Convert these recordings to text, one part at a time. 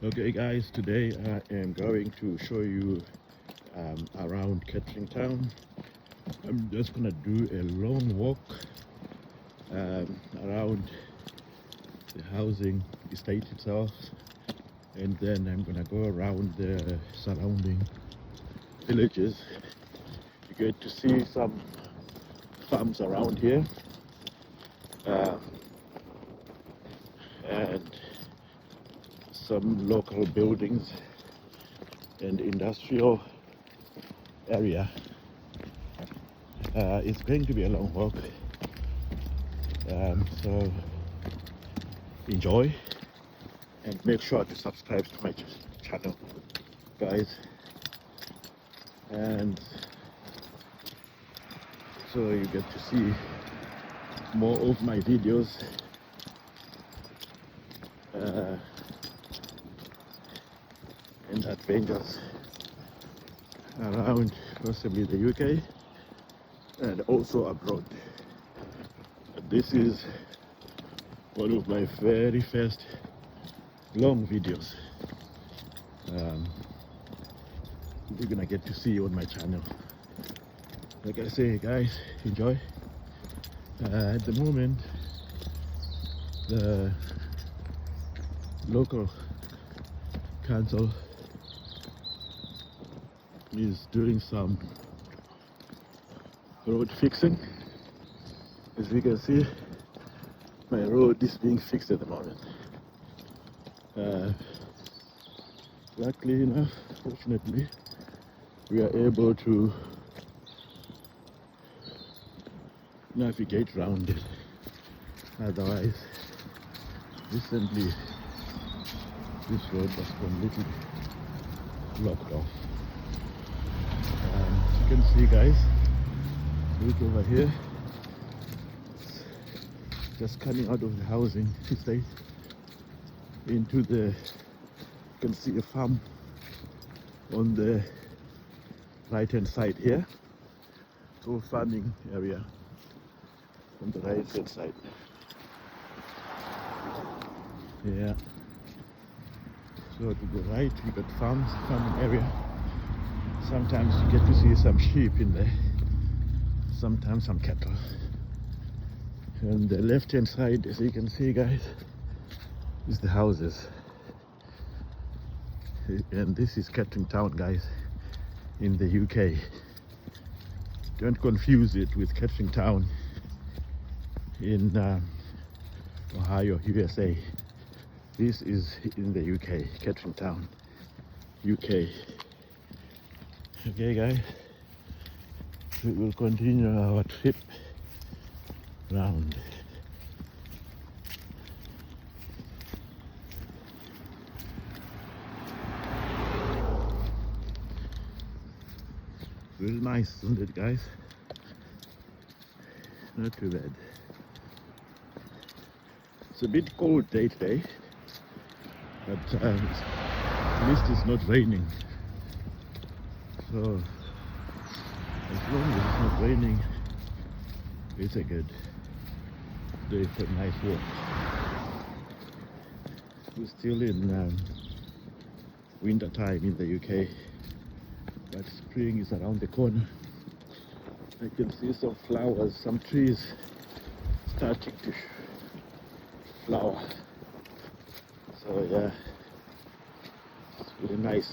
Okay guys, today I am going to show you around Kettering town. I'm just gonna do a long walk around the housing estate itself, and then I'm gonna go around the surrounding villages. You get to see some farms around here, and some local buildings and industrial area. It's going to be a long walk, so enjoy and make sure to subscribe to my channel, guys, and so you get to see more of my videos. And adventures around possibly the UK and also abroad. This is one of my very first long videos you're gonna get to see on my channel. Like I say, guys, enjoy. At the moment, the local council is doing some road fixing. As you can see, my road is being fixed at the moment. Luckily enough, fortunately, we are able to navigate around it. Otherwise, recently this road was completely blocked off. You can see, guys, look over here, just coming out of the housing estate into the, you can see a farm on the right hand side here, so farming area on the right hand side. Yeah, so to the right we got farming area. Sometimes you get to see some sheep in there, sometimes some cattle. And the left hand side, as you can see, guys, is the houses. And this is Kettering town, guys, in the UK. Don't confuse it with Kettering town in Ohio, USA. This is in the UK, Kettering town, UK. Okay, guys, we will continue our trip round. Real nice, isn't it, guys? Not too bad. It's a bit cold day today, but at least it's not raining. So as long as it's not raining, it's a good day for a nice walk. We're still in winter time in the UK, but spring is around the corner. I can see some flowers, some trees starting to flower. So yeah, it's really nice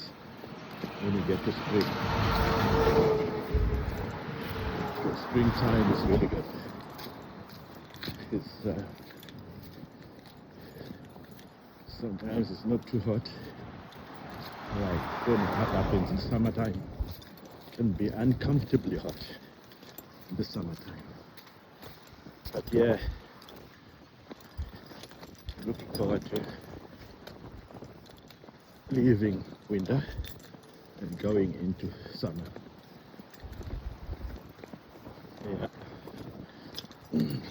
when you get to spring. The springtime is really good. It's sometimes it's not too hot, like when it happens in summertime. It can be uncomfortably hot in the summertime. But yeah, looking forward to leaving winter and going into summer. Yeah. Look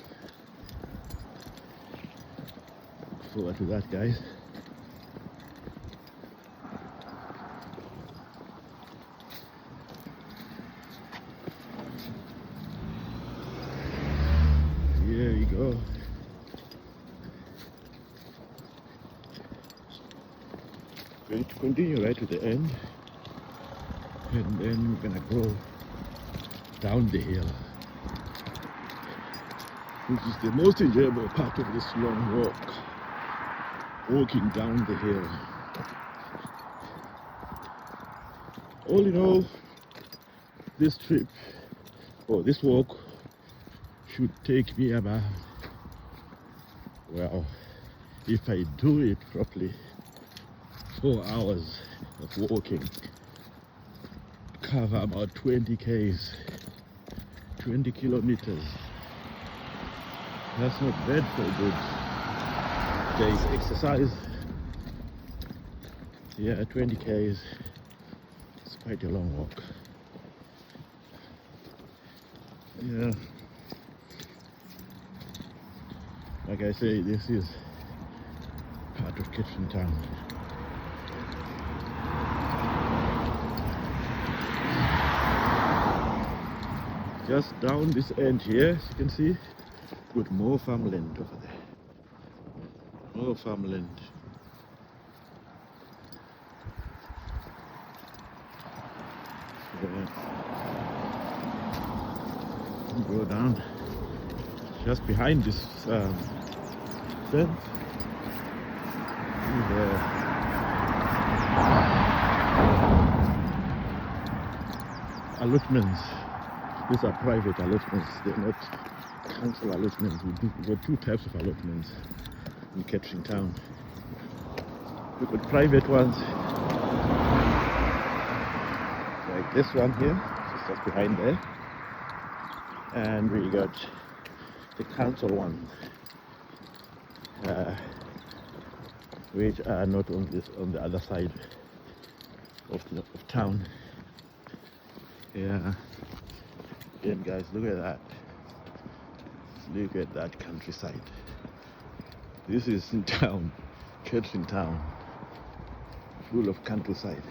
forward to that, guys. Here we go. Going to continue right to the end, and then we're gonna go down the hill, which is the most enjoyable part of this long walk, walking down the hill. All in all, this trip, or this walk, should take me about, well, if I do it properly, 4 hours of walking. Cover about 20 k's, 20 kilometers. That's not bad for a good day's exercise. Yeah, 20 k's. It's quite a long walk. Yeah. Like I say, this is part of Kettering town. Just down this end here, as you can see, with more farmland over there. More farmland. Go down just behind this fence. Allotments. These are private allotments. They're not council allotments. We've got two types of allotments in Kettering town. We've got private ones, like this one here, just behind there. And we got the council ones, which are not on the other side of town. Yeah. Again, guys, look at that. Look at that countryside. This is in town, Kettering town, full of countryside.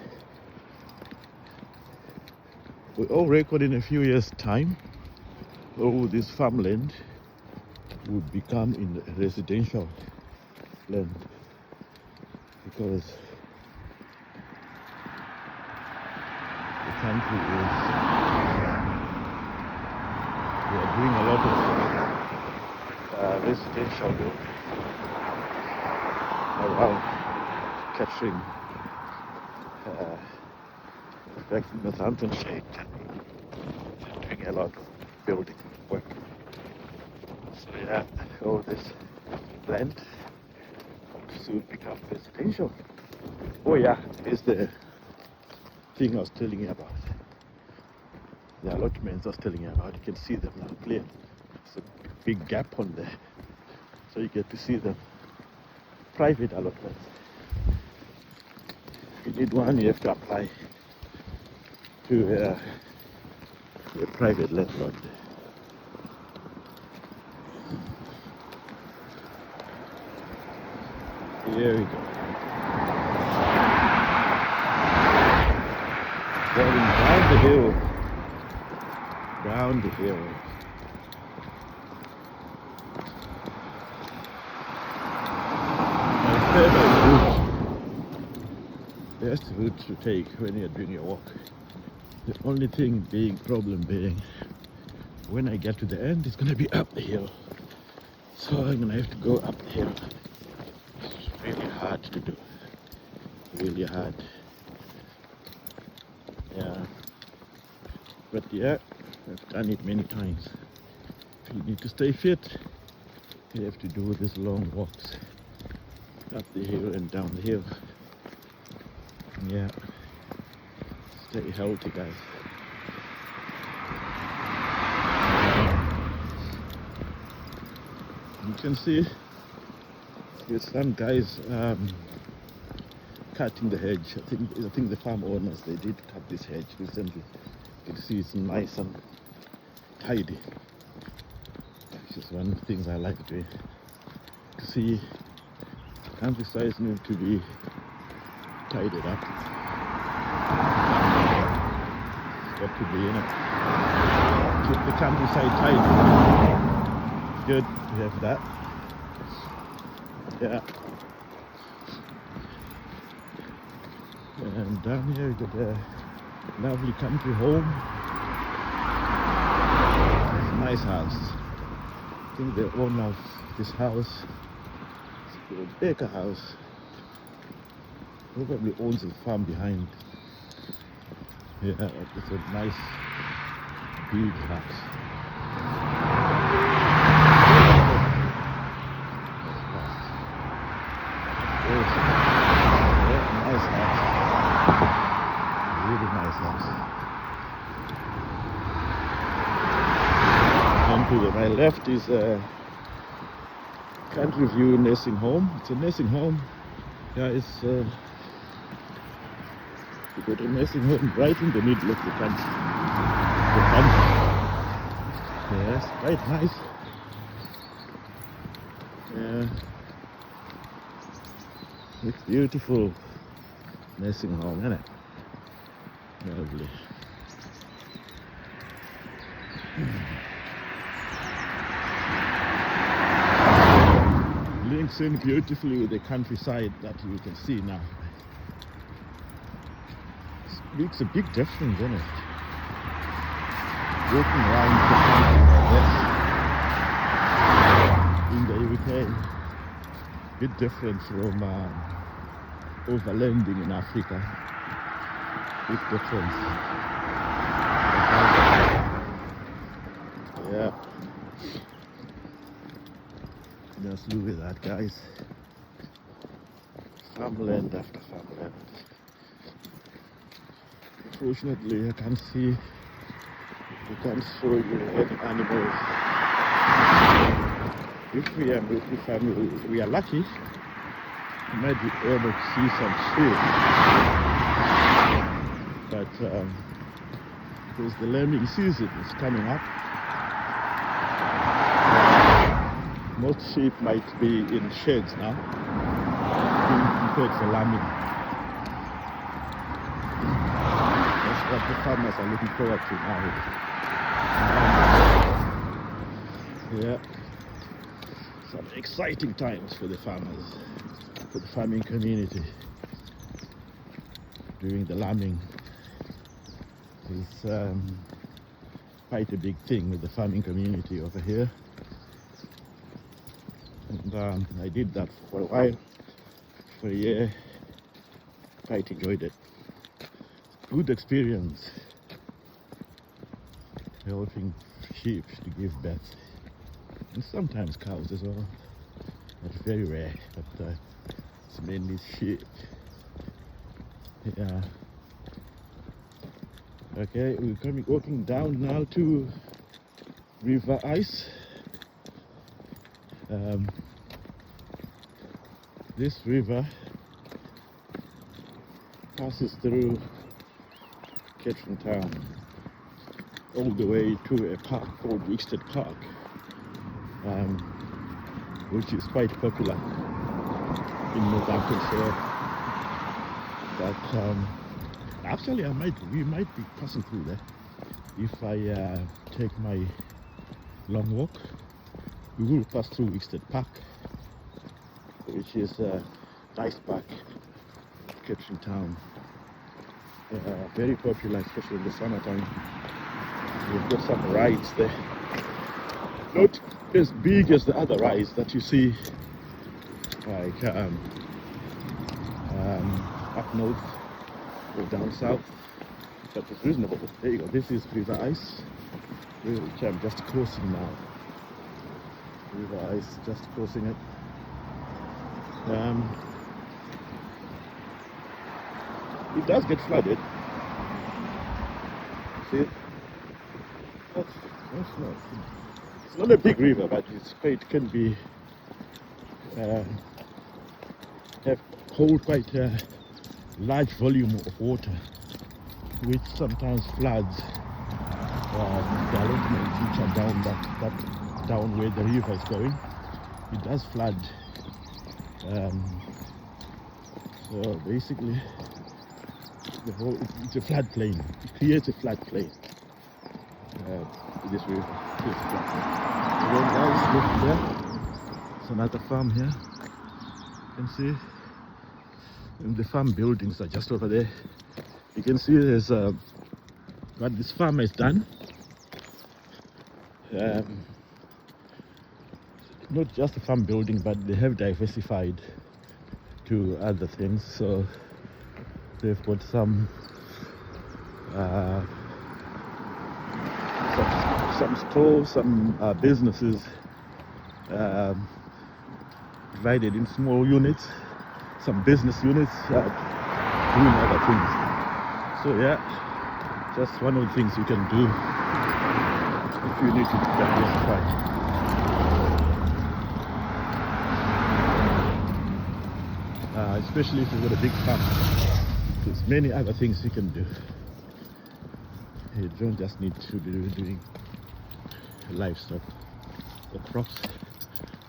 We all reckon in a few years' time, all this farmland would become in residential land, because the country is, we are doing a lot of residential building around Kettering. In fact, in Northamptonshire, doing a lot of building work. So yeah, all this land would soon become residential. Oh yeah, here's the thing I was telling you about. The allotments I was telling you about. You can see them now clear. There's a big gap on there, so you get to see them. Private allotments. If you need one, you have to apply to a private landlord. Here we go. Going down the hill. Down the hill. My favorite route. Best route to take when you're doing your walk. The only problem being, when I get to the end, it's gonna be up the hill. So I'm gonna have to go up the hill. It's really hard to do. Really hard. Yeah. But yeah, I've done it many times. If you need to stay fit, you have to do these long walks up the hill and down the hill. Yeah. Stay healthy, guys. You can see there's some guys cutting the hedge. I think the farm owners, they did cut this hedge recently. You can see it's nice and tidy. It's just one of the things I like doing. To see countryside need to be tidied up. Got to be, keep the countryside tidy. Good to have that. Yeah. And down here you got a lovely country home. It's a nice house. I think the owner of this house, it's a Baker house, probably owns a farm behind. Yeah, it's a nice big house. Nice house. Really nice house. And to my left is a country view nursing home. It's a nursing home. Yeah, it's you got a nursing home right in the middle of the country. Yes, quite nice. Yeah, it's beautiful nursing home, isn't it? Lovely. Links in beautifully with the countryside that you can see now. It makes a big difference, isn't it? Walking around the country like this in the UK, bit different from overlanding in Africa. Big difference. Yeah. Just look at that, guys. Farmland after farmland. Unfortunately, I can't show you any animals. If we are lucky, we might be able to see some sheep. But because the lambing season is coming up, most sheep might be in sheds now, being prepared for lambing. That's what the farmers are looking forward to now. Yeah, some exciting times for the farmers, for the farming community. Doing the lambing is quite a big thing with the farming community over here. And I did that for a while, for a year. Quite enjoyed it. Good experience helping sheep to give birth, and sometimes cows as well. That's very rare, but it's mainly sheep. Yeah. Okay, we're walking down now to River Ice. This river passes through Kettering town all the way to a park called Wickstead Park, which is quite popular in Northamptonshire. But actually, we might be passing through there if I take my long walk. We will pass through Wickstead Park, which is a nice park, Kettering town. Very popular, especially in the summertime. We've got some rides there. Not as big as the other rides that you see, like up north or down south, but it's reasonable. There you go. This is River Ice, which I'm just crossing now. River Ice, just crossing it. It does get flooded. See it? That's not. It's not a big river, but it can be hold quite a large volume of water, which sometimes floods the allotments which are down where the river is going. It does flood. So basically, it's a floodplain. It creates a floodplain. This river creates a floodplain. And then guys, look there. It's another farm here. You can see And the farm buildings are just over there. You can see there's what this farm has done. Not just a farm building, but they have diversified to other things. So they've got some stores, some businesses divided in small units, some business units doing other things. So yeah, just one of the things you can do if you need to diversify. Especially if you've got a big farm, there's many other things you can do. You don't just need to be doing livestock or crops.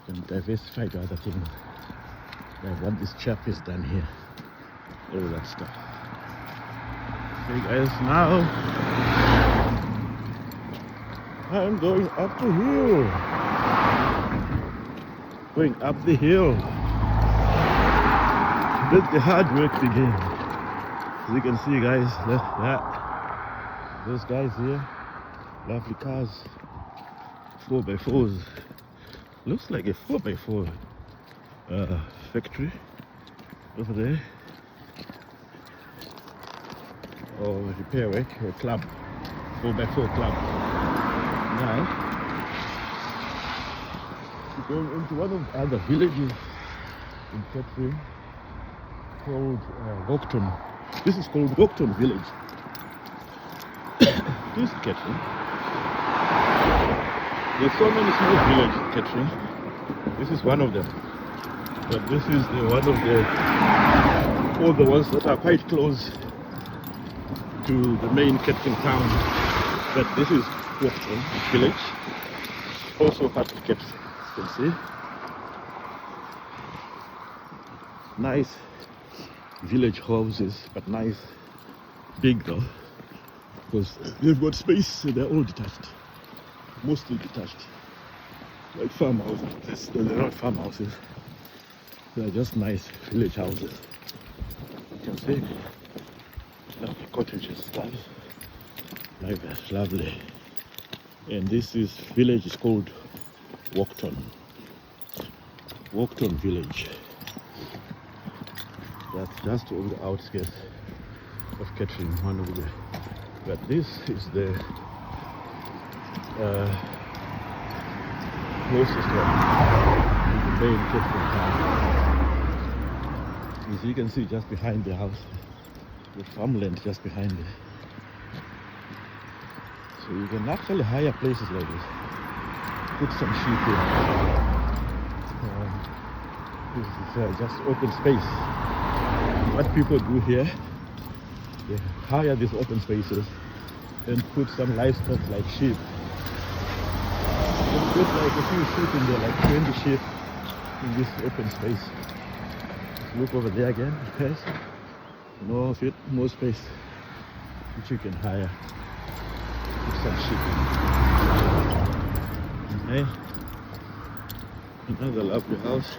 You can diversify to other things, like what this chap has done here, all that stuff. Okay guys, now I'm going up the hill. Going up the hill. Let the hard work begin. As you can see guys, that those guys here, lovely cars, 4x4s. Looks like a 4x4 factory over there, or repair work, or club, 4x4 club. Now we're going into one of the other villages in Kettering called Walkton. This is called Walkton village. This is Kettering. There's so many small villages in Kettering. This is one of them. But this is one of all the ones that are quite close to the main Kettering town. But this is Walkton village, also part of Kettering, you can see. Nice village houses, but nice, big though, because they've got space and they're all detached, mostly detached, like farmhouses. They're not farmhouses, they're just nice village houses. You can see lovely cottages, stuff like that, lovely. And this village is called Walkton village. That's just on the outskirts of Kettering, one of the. But this is the closest one to the main Kettering town. As you can see, just behind the house, the farmland just behind it. So you can actually hire places like this. Put some sheep in. This is just open space. What people do here, they hire these open spaces and put some livestock like sheep. They put like a few sheep in there, like 20 sheep in this open space. Just look over there again, guys. More space which you can hire. Put some sheep in. Okay. Another lovely house.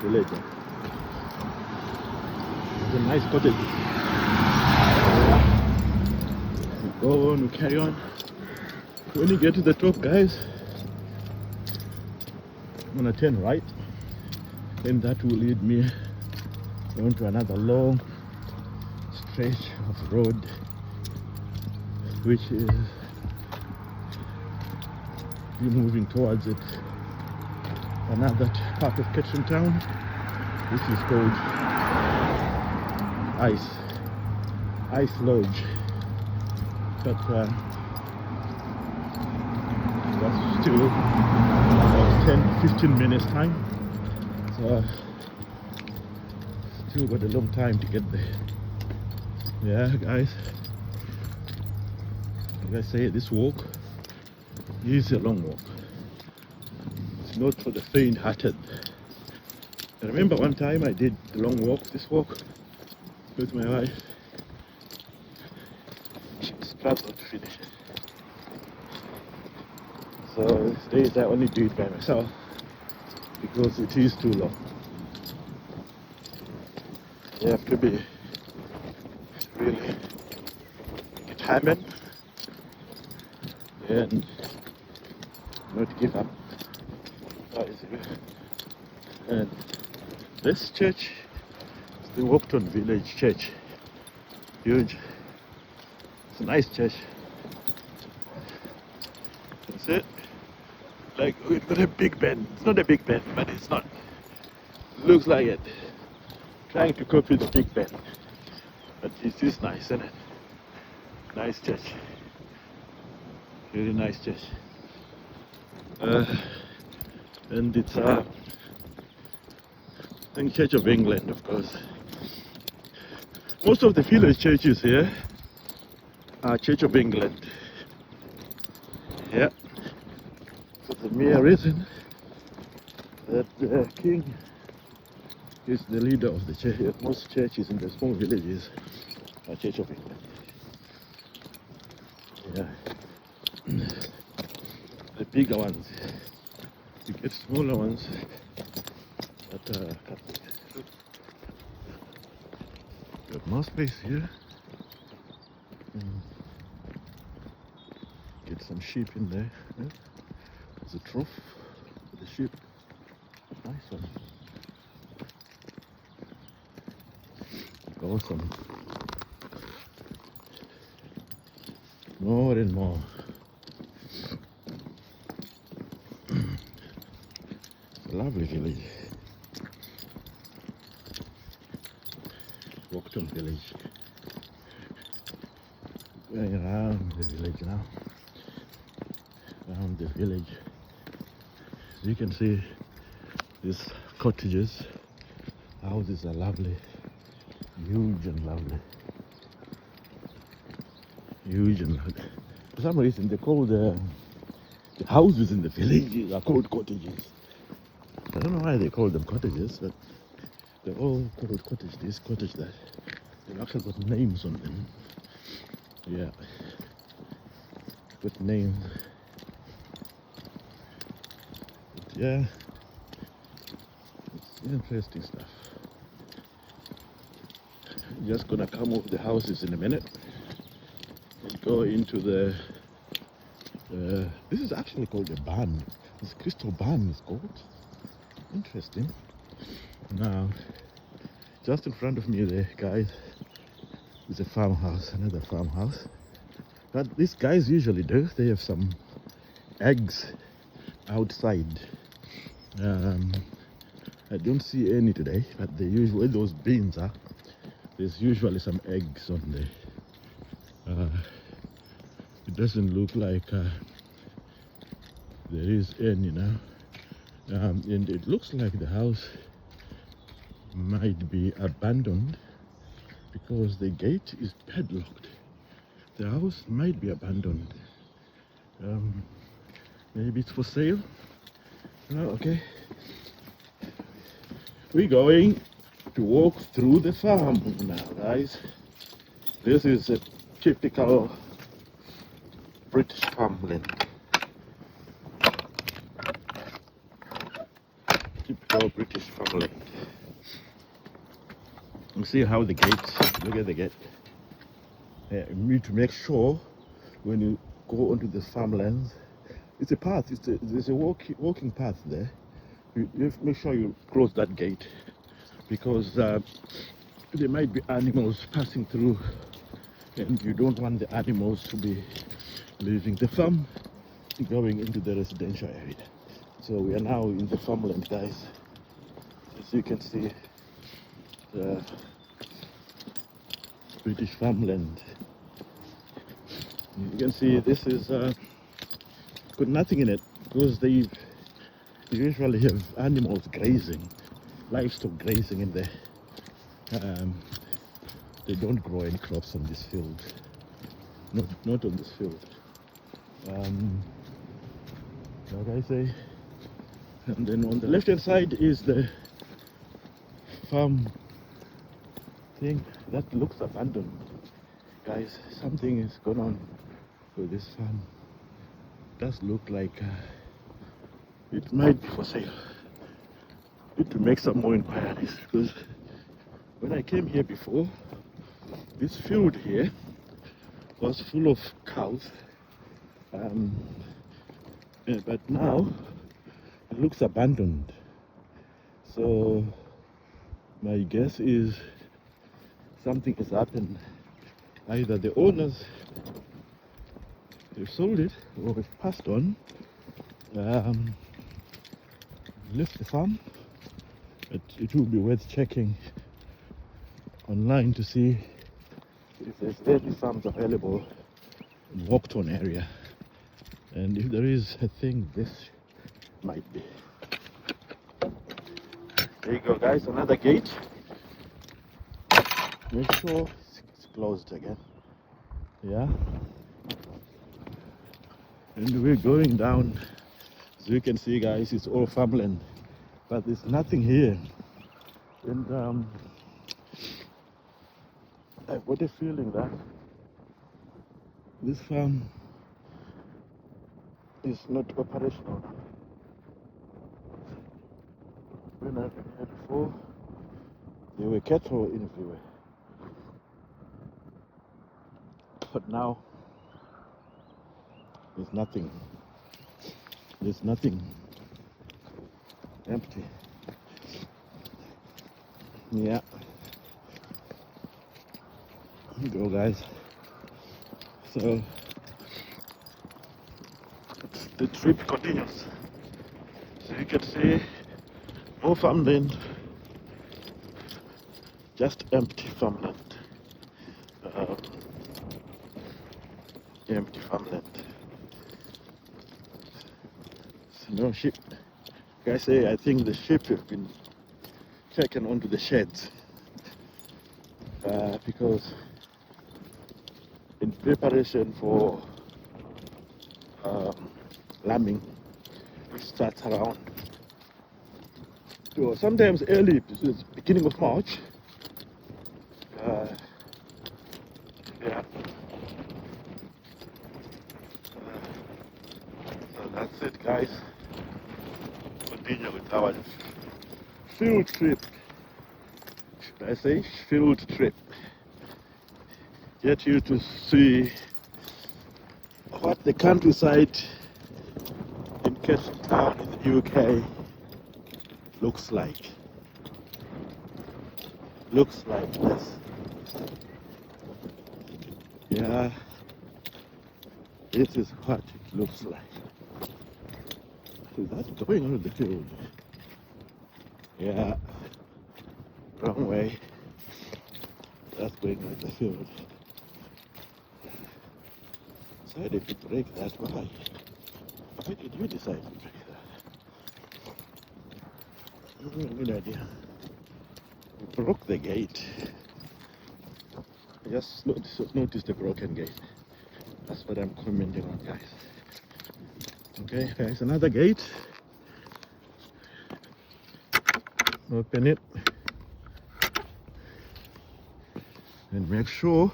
Village. It's a nice cottage. We go on, we carry on. When you get to the top, guys, I'm gonna turn right, and that will lead me onto another long stretch of road, which is moving towards it. Another part of Kettering town, which is called Ice Lodge. But that's still about 10-15 minutes time, so still got a long time to get there. Yeah guys, like I say, this walk is a long walk. It's not for the faint-hearted. I remember one time I did the long walk, this walk, with my wife. She struggled to finish it. So these days I only do it by myself. because it is too long. You have to be really determined and not give up. And this church is the Wopton Village Church. Huge. It's a nice church. That's it. Like, we've got a big Ben. It's not a big Ben, but it's not. It looks like it. Trying to copy the big Ben. But it is nice, isn't it? Nice church. Really nice church. And it's I think Church of England, of course. Most of the village churches here are Church of England. Yeah. For the mere reason that the king is the leader of the church. Most churches in the small villages are Church of England. Yeah. The bigger ones. You get smaller ones that are Catholic. Got more space here. Get some sheep in there. Yeah. There's a trough for the sheep. Nice one. Awesome. More and more. It's a lovely village. Wopton village. Going around the village now. Around the village. As you can see, these cottages, houses are lovely. Huge and lovely. Huge and lovely. For some reason, they call the houses in the village are called cottages. I don't know why they call them cottages, but they're all called cottage this, cottage that. They've actually got names on them. Yeah. Got names. But yeah. It's interesting stuff. Just gonna come off the houses in a minute and go into the this is actually called a barn. This crystal barn is called. Interesting. Now, just in front of me there, guys, is a farmhouse, another farmhouse. But these guys usually do, they have some eggs outside. I don't see any today, but they usually, where those bins are, there's usually some eggs on there. It doesn't look like there is any now. And it looks like the house might be abandoned because the gate is padlocked. The house might be abandoned. Maybe it's for sale. Oh, okay. We're going to walk through the farm now, guys. This is a typical British farmland. Typical British farmland. You see how the gates, look at the gate. You need to make sure when you go onto the farmlands, it's a path, there's a walking path there. You have to make sure you close that gate because there might be animals passing through and you don't want the animals to be leaving the farm going into the residential area. So we are now in the farmland, guys. As you can see, the British farmland. You can see this is got nothing in it because they usually have animals grazing, livestock grazing in there. They don't grow any crops on this field. Not on this field. Like I say, and then on the left hand side is the farm thing that looks abandoned. Guys, something is going on with this farm. It does look like it might be for sale. need to make some more inquiries, because when I came here before, this field here was full of cows, but now it looks abandoned. So my guess is something has happened. Either the owners have sold it or have passed on, left the farm. But it will be worth checking online to see if there's any farms available in Walkton area. And if there is, I think this might be. There you go, guys, another gate. Make sure it's closed again. Yeah. And we're going down. As you can see, guys, it's all farmland, but there's nothing here. And I've got a feeling that this farm is not operational. When I've been here before, there were cattle everywhere. But now, there's nothing. There's nothing. Empty. Yeah. Here you go, guys. So, the trip continues. So you can see no farmland, just empty farmland. Empty farmland. So no sheep. Like I say, I think the sheep have been taken onto the sheds because in preparation for lambing, which starts around sometimes early, beginning of March. Yeah. So that's it, guys. Continue with our field trip. Should I say field trip? Get you to see what the countryside in Kettering town in the UK looks like. Looks like this. Yeah, this is what it looks like. So that's going on the field. Yeah, wrong way. That's going on the field. Decided to break that. Why? Why did you decide to break that? Good idea. We broke the gate. I just noticed the broken gate. That's what I'm commenting on, guys. Okay, there's another gate. Open it. And make sure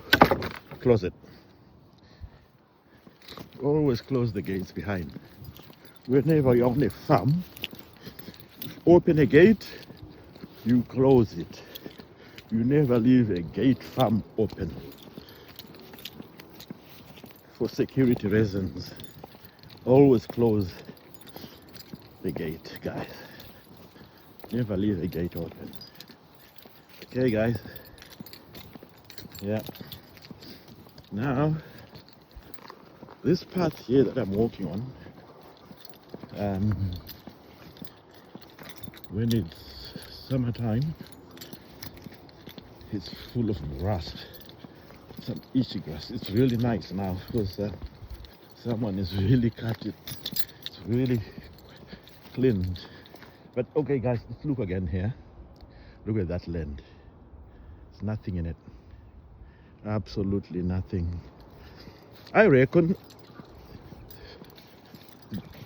close it. Always close the gates behind. Whenever you're on a farm, open a gate, you close it. You never leave a gate farm open for security reasons. Always close the gate, guys. Never leave a gate open. Okay, guys. Yeah. Now, this path here that I'm walking on, when it's summertime, it's full of grass, some itchy grass. It's really nice now because someone has really cut it. It's really cleaned. But okay, guys, let's look again here. Look at that land. There's nothing in it. Absolutely nothing. I reckon,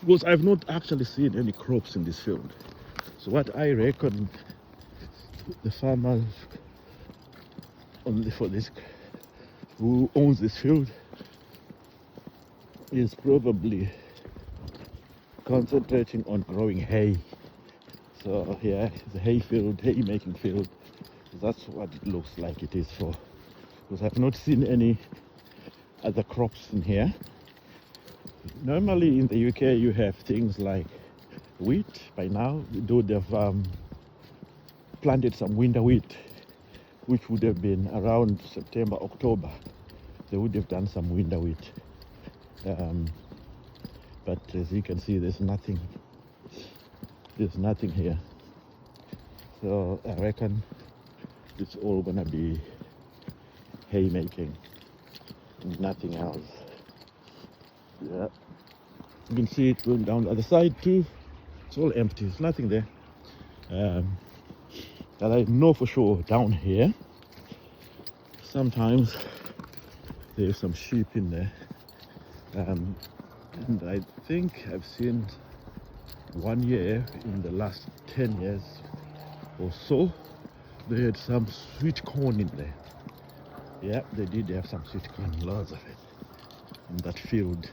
because I've not actually seen any crops in this field. So what I reckon, the farmers only for this, who owns this field, is probably concentrating on growing hay. So yeah, it's a hay field, hay making field. That's what it looks like it is for. Because I've not seen any other crops in here. Normally in the UK you have things like wheat. By now they've planted some winter wheat, which would have been around September, October. They would have done some winter wheat. But as you can see, there's nothing here. So I reckon it's all gonna be haymaking, nothing else. Yeah, you can see it going down the other side too. It's all empty, there's nothing there. But I know for sure down here, sometimes there's some sheep in there. And I think I've seen one year in the last 10 years or so, they had some sweet corn in there. Yeah, they did have some sweet corn, lots of it, in that field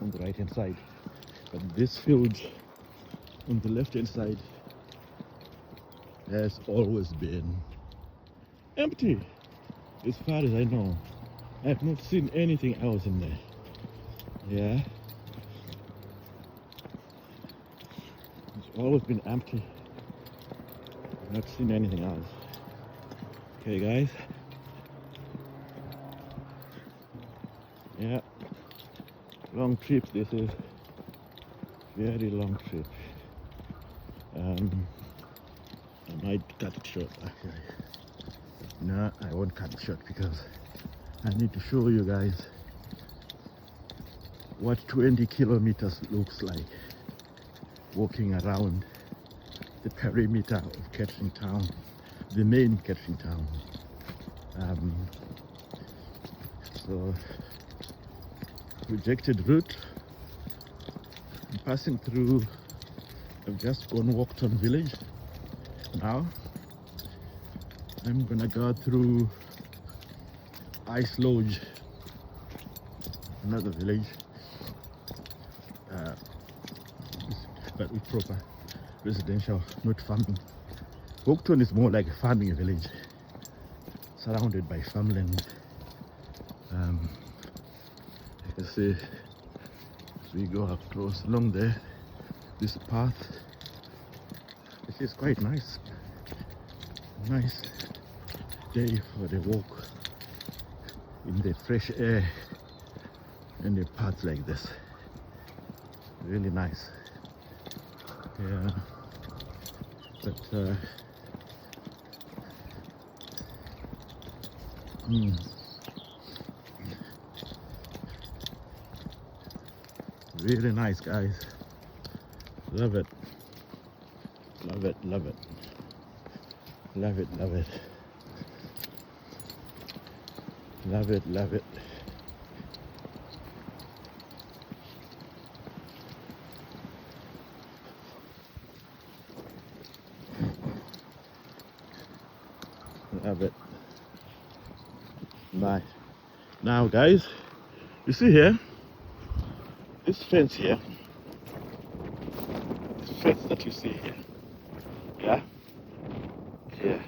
on the right hand side. But this field on the left hand side has always been empty, as far as I know. I've not seen anything else in there. Yeah, it's always been empty. I've not seen anything else. Okay guys, yeah, long trip. This is very long trip. I might cut it short actually. No, I won't cut it short because I need to show you guys what 20 kilometers looks like walking around the perimeter of Kettering town, the main Kettering town. So rejected route. I'm passing through. I've just gone Walkton village. Now I'm gonna go through Ice Lodge, another village, but with proper residential, not farming. Walkton is more like a farming village, surrounded by farmland. You can see as we go across along there, this path, it is quite nice. Nice day for the walk in the fresh air and a path like this. Really nice. Yeah, but really nice, guys. Love it. Love it, love it. Love it, love it. Love it, love it. Love it. Nice. Now guys, you see here, this fence here, this fence that you see here, yeah? Here,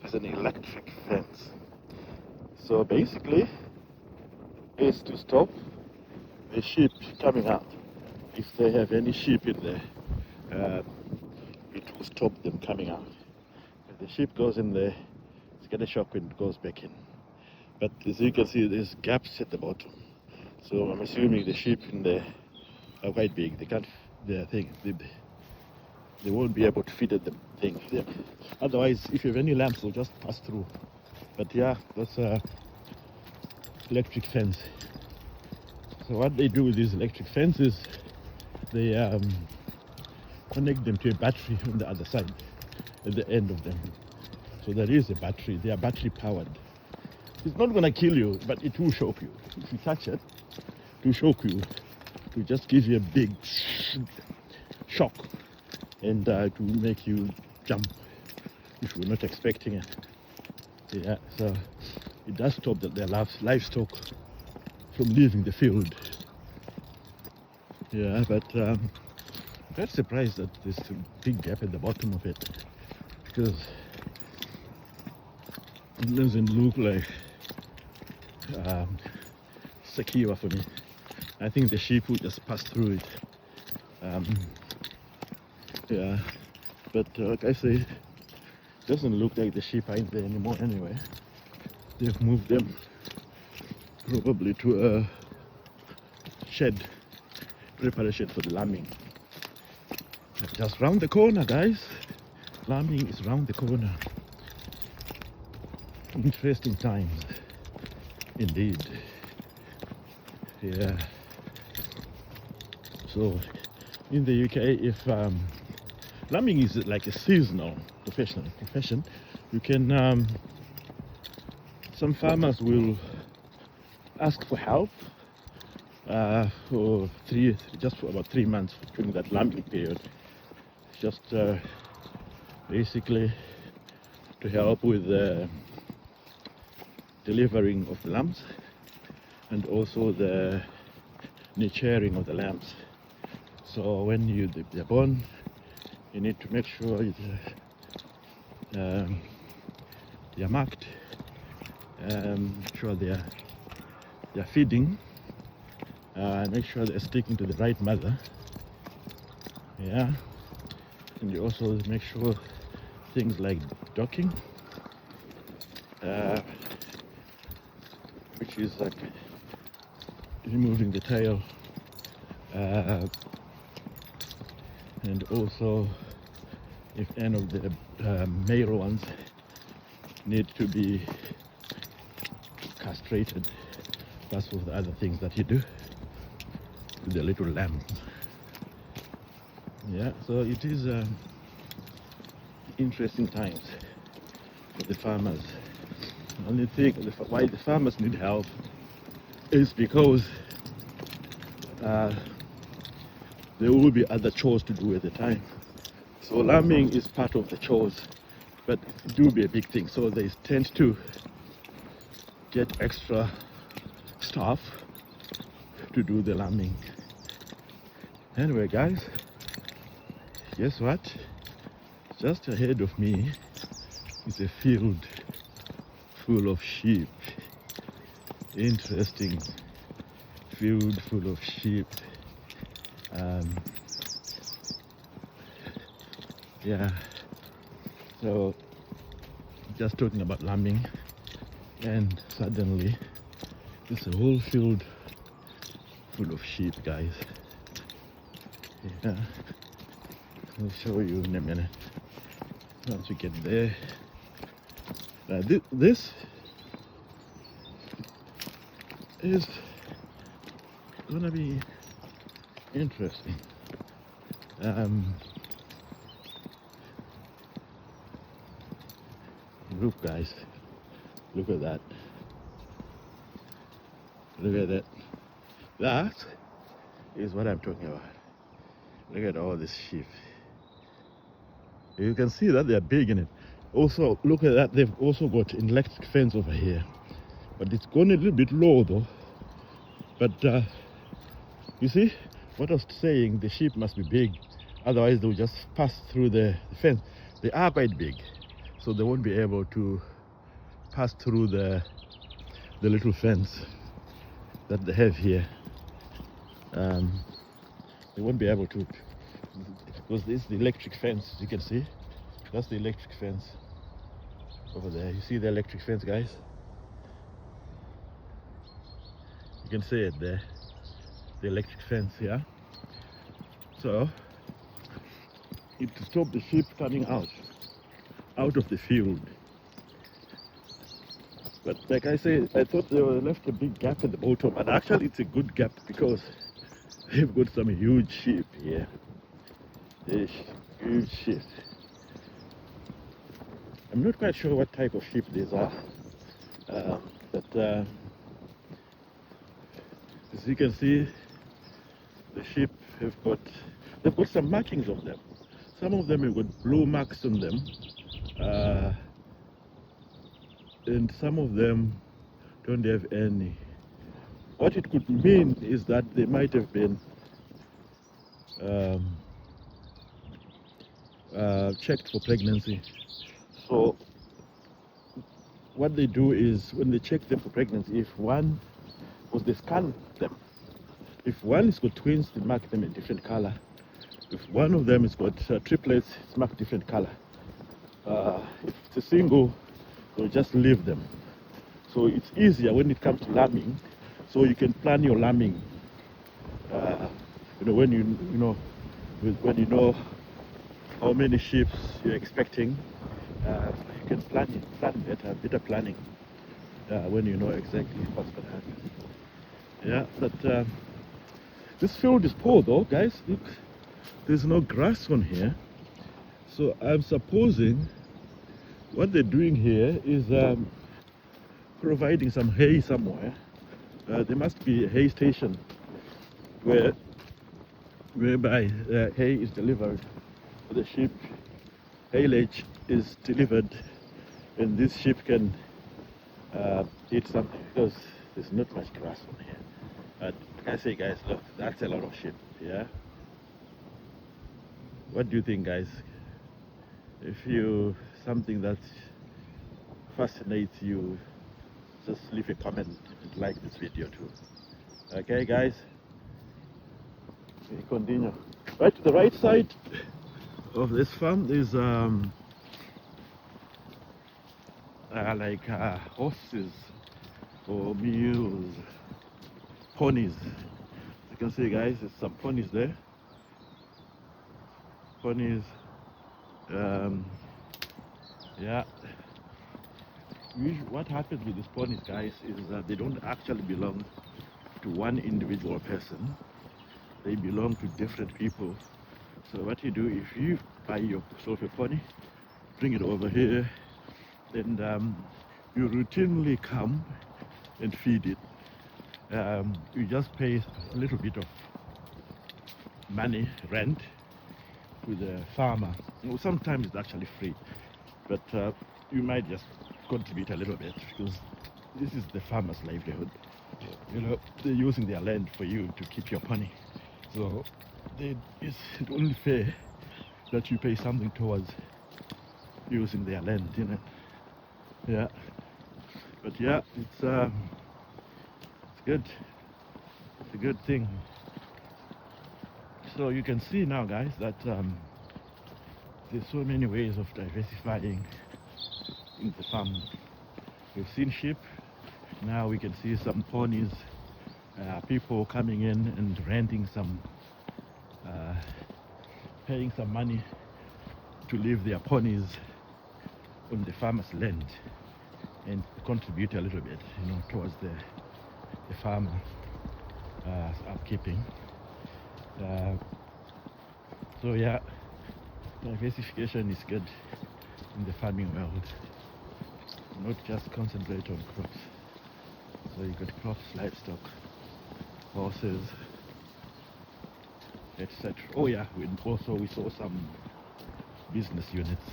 there's an electric fence. So basically, it's to stop the sheep coming out. If they have any sheep in there, it will stop them coming out. If the sheep goes in there, it's gonna shock when it goes back in. But as you can see, there's gaps at the bottom. So I'm assuming the sheep in there are quite big. They can't, they won't be able to feed at the thing. Otherwise, if you have any lamps, they'll just pass through. But yeah, that's a electric fence. So what they do with these electric fences, they connect them to a battery on the other side, at the end of them. So there is a battery. They are battery powered. It's not going to kill you, but it will shock you. If you touch it, it will shock you. It will just give you a big shock, and it will make you jump if you're not expecting it. Yeah, so it does stop their livestock from leaving the field. Yeah, but quite surprised at this big gap at the bottom of it, because it doesn't look like secure for me. I think the sheep would just pass through it. Yeah, but like I say, it doesn't look like the sheep are in there anymore anyway. They've moved them probably to a shed, preparation for the lambing. Just round the corner, guys. Lambing is round the corner. Interesting times, indeed. Yeah. So, in the UK, if lambing is like a seasonal profession, you can. Some farmers will ask for help for about 3 months during that lambing period. Just basically to help with the delivering of the lambs and also the nurturing of the lambs. So when they're born, you need to make sure they're marked, make sure they're feeding, make sure they're sticking to the right mother. Yeah, and you also make sure things like docking, which is like removing the tail, and also if any of the male ones need to be castrated. That's one of the other things that you do with the little lambs. Yeah, so it is interesting times for the farmers. The only thing why the farmers need help is because there will be other chores to do at the time. So lambing is part of the chores, but it do be a big thing. So they tend to get extra staff to do the lambing. Anyway, guys, guess what? Just ahead of me is a field full of sheep. Interesting field full of sheep. Yeah, so just talking about lambing, and suddenly there's a whole field full of sheep, guys. Yeah, I'll show you in a minute once we get there. Now this is gonna be interesting. Look, guys, look at that. Look at that. That is what I'm talking about. Look at all this sheep. You can see that they're big in it. Also, look at that. They've also got an electric fence over here, but it's gone a little bit low though. But you see what I was saying, the sheep must be big, otherwise they'll just pass through the fence. They are quite big, so they won't be able to pass through the little fence that they have here. They won't be able to, because this is the electric fence. You can see that's the electric fence over there. You see the electric fence, guys? You can see it there, the electric fence here. So it to stop the sheep coming out of the field. But like I said, I thought they were left a big gap at the bottom, and actually it's a good gap because they've got some huge sheep here. Huge sheep. I'm not quite sure what type of sheep these are, but as you can see, the sheep they've got some markings on them. Some of them have got blue marks on them, and some of them don't have any. What it could mean is that they might have been checked for pregnancy. So what they do is when they check them for pregnancy, if one, because they scan them, if one has got twins, they mark them a different color. If one of them has got triplets, it's marked different color. If it's a single, they'll just leave them. So it's easier when it comes to lambing. So you can plan your lambing. When you when you know how many sheep you're expecting, you can plan better planning when you know exactly what's going to happen. Yeah, but this field is poor though, guys. Look, there's no grass on here. So I'm supposing what they're doing here is providing some hay somewhere. There must be a hay station whereby hay is delivered. The sheep haylage is delivered, and this sheep can eat something because there's not much grass on here. But like I say, guys, look, that's a lot of sheep. Yeah. What do you think, guys? If you something that fascinates you, just leave a comment and like this video too. Okay, guys. We continue. Right to the right side of this farm is like horses or mules, ponies. You can see, guys, there's some ponies there. Ponies. Yeah. What happens with these ponies, guys, is that they don't actually belong to one individual person. They belong to different people. So what you do, if you buy yourself a pony, bring it over here, and you routinely come and feed it. You just pay a little bit of money, rent, to the farmer. Sometimes it's actually free, but you might just contribute a little bit because this is the farmer's livelihood. They're using their land for you to keep your pony. So it's only fair that you pay something towards using their land, Yeah. But yeah, it's good. It's a good thing. So you can see now, guys, that there's so many ways of diversifying in the farm. We've seen sheep. Now we can see some ponies. People coming in and renting some, paying some money to leave their ponies on the farmer's land and contribute a little bit, towards the farmer upkeeping. So yeah, diversification is good in the farming world. Not just concentrate on crops. So you got crops, livestock, horses, etc. Oh yeah, we saw some business units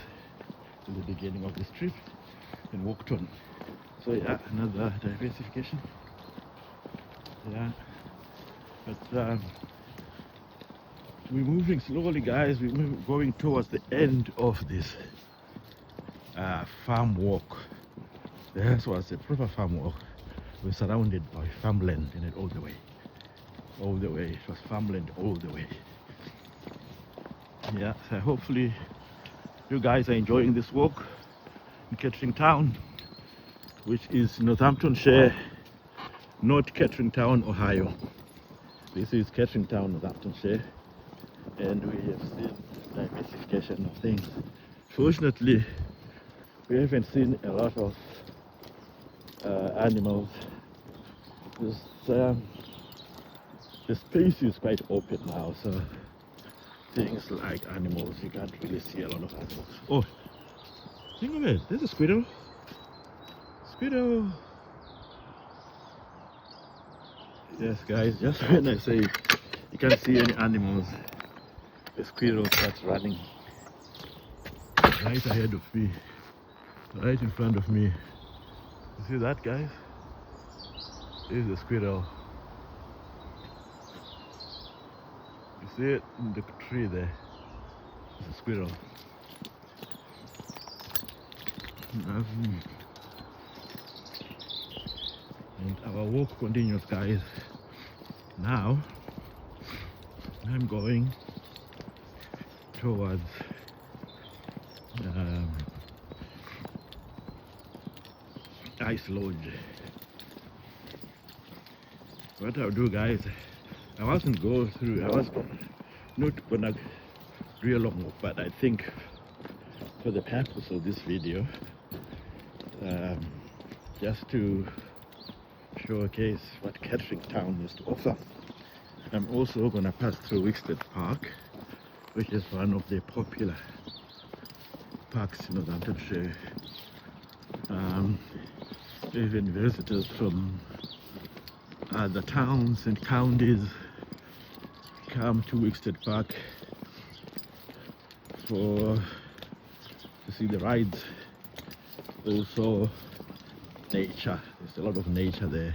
in the beginning of this trip and walked on. So yeah, another diversification. Yeah, but we're moving slowly, guys. We're going towards the end of this farm walk. This was a proper farm walk. We're surrounded by farmland in it all the way. All the way. It was farmland all the way. Yeah, so hopefully you guys are enjoying this walk in Kettering town, which is Northamptonshire, not Kettering town, Ohio. This is Kettering town, Northamptonshire, and we have seen diversification of things. Fortunately, we haven't seen a lot of animals. The space is quite open now, so things like animals, you can't really see a lot of animals. Oh, think of it, there's a squirrel. Squirrel. Yes, guys, just when I say you can't see any animals, the squirrel starts running right ahead of me, right in front of me. You see that, guys? There's a squirrel. You see it in the tree there. It's a squirrel. And our walk continues, guys. Now I'm going towards Ice Lodge. What I'll do, guys, I was not gonna do a long walk, but I think for the purpose of this video, just to showcase what Kettering town has to offer, I'm also gonna pass through Wickstead Park, which is one of the popular parks in Northamptonshire. Even visitors from other towns and counties come to Wickstead Park to see the rides. Also nature, there's a lot of nature there.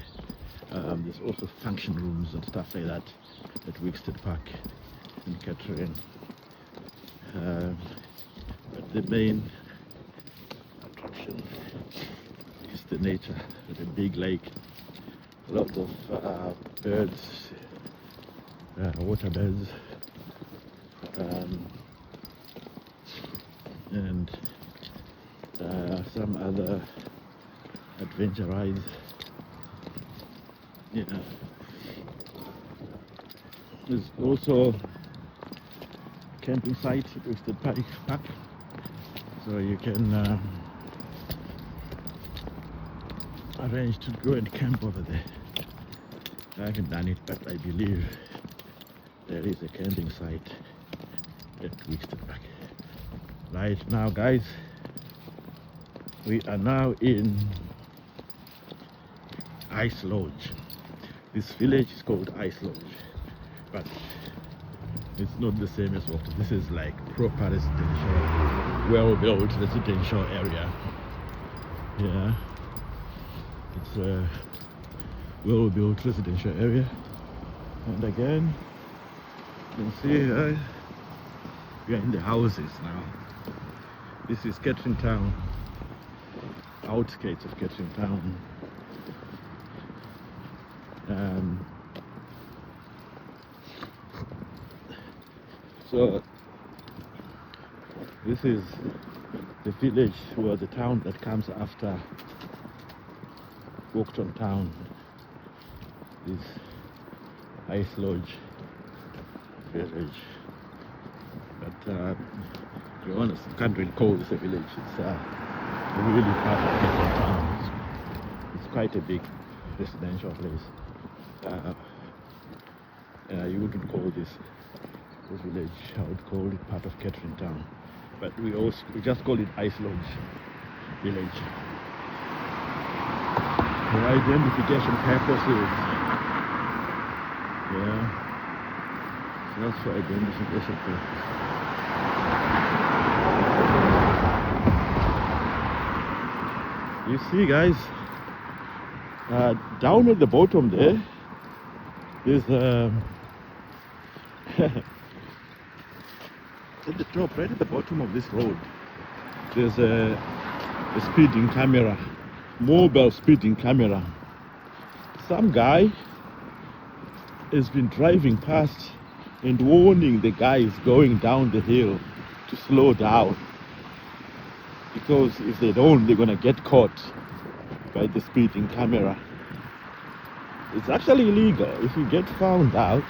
There's also function rooms and stuff like that at Wickstead Park in Kettering. But the main attraction is the nature, the big lake, a lot of birds, water birds, and some other adventure rides. Yeah. There's also camping site at Wickstead Park, so you can arrange to go and camp over there. I haven't done it, but I believe there is a camping site at Wickstead Park. Right now, guys, we are now in Ice Lodge. This village is called Ice Lodge, but it's not the same as what this is like. Proper residential, well-built residential area. Yeah, it's a well-built residential area. And again, you can see we are in the houses now. This is Kettering town, outskirts of Kettering town. So this is the village, or the town that comes after Walkton town. This Ice Lodge village. But to be honest, I can't really call this a village. It's really part of Kettering town. It's quite a big residential place. You wouldn't call this village. I would call it part of Kettering town. But we just call it Ice Lodge village for identification purposes. Yeah, so that's for identification purposes. You see, guys, down at the bottom there's at the top, right at the bottom of this road, there's a speeding camera, mobile speeding camera. Some guy has been driving past and warning the guys going down the hill to slow down, because if they don't, they're gonna get caught by the speeding camera. It's actually illegal. If you get found out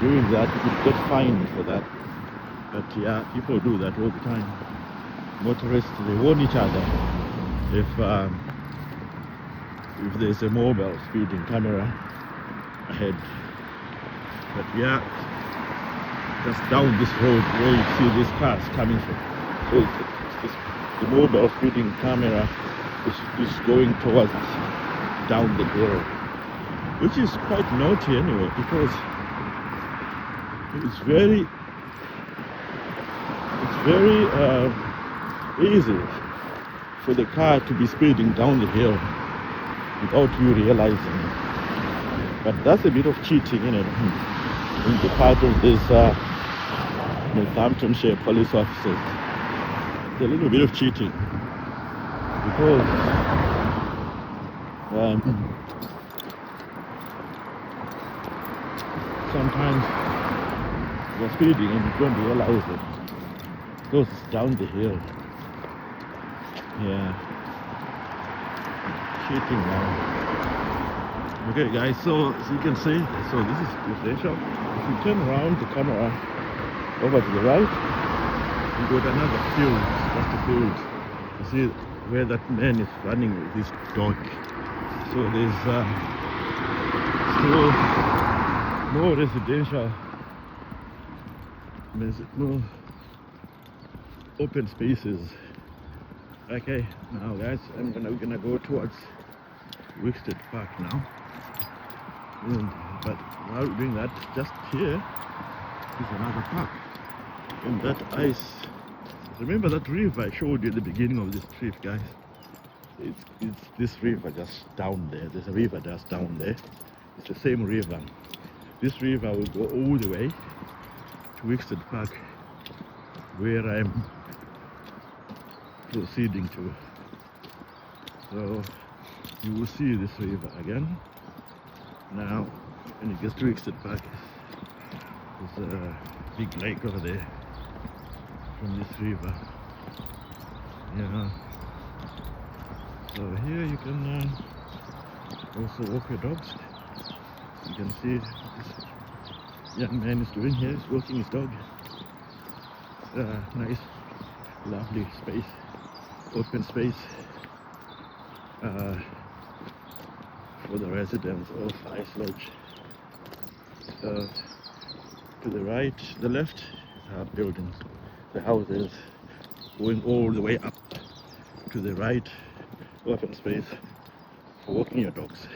doing that, you could get fined for that. But yeah, people do that all the time. Motorists, they warn each other if there's a mobile speeding camera ahead. But yeah, just down this road where you see these cars coming from, the mobile speeding camera is going towards down the hill, which is quite naughty anyway, because it's very easy for the car to be speeding down the hill without you realizing it. But that's a bit of cheating, in the part of this Northamptonshire police officers. It's a little bit of cheating. because sometimes you're speeding and you don't realize it because it's down the hill. Yeah, cheating now. Okay guys, so as you can see, so this is Northamptonshire. If you turn around the camera over to the right, you got another field, just a field. You see where that man is running with his dog. So there's still no residential, there's no open spaces. Okay, now guys, we're gonna go towards Wickstead Park now. But while we're doing that, just here is another park. And that ice, remember that river I showed you at the beginning of this trip, guys? It's this river just down there. There's a river just down there. It's the same river. This river will go all the way to Wickstead Park, where I'm proceeding to. So you will see this river again. Now, when it gets to Wickstead Park, there's a big lake over there from this river. Yeah. So here you can also walk your dogs. You can see this young man is doing here. He's walking his dog. Nice, lovely space, open space for the residents of Ice Lodge. To the right, the left, buildings, the houses, going all the way up to the right, open space for walking your dogs.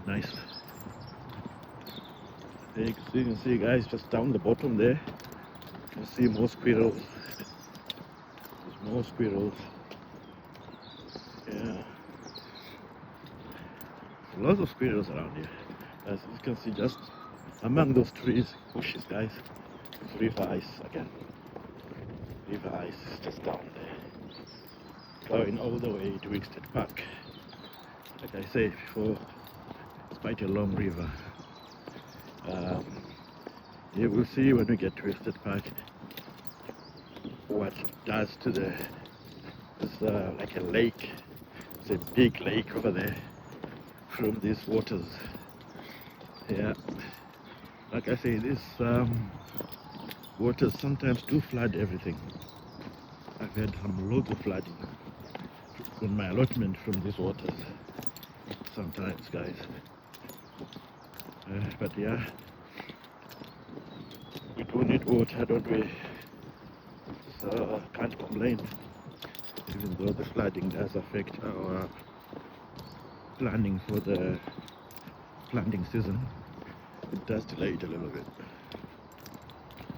Nice. There you can see guys, just down the bottom there, you can see more squirrels. There's more squirrels. Yeah. Lots of squirrels around here. As you can see, just among those trees, bushes, guys, it's river ice again. River ice is just down there, going all the way to Wickstead Park. Like I said before, it's quite a long river. You will see when we get to Wickstead Park what it does to the. It's like a lake. It's a big lake over there from these waters. Yeah, like I say, these waters sometimes do flood everything. I've had loads of flooding on my allotment from these waters sometimes, guys. But yeah, we do need water, don't we? So can't complain, even though the flooding does affect our planning for the planting season. It does delay it a little bit.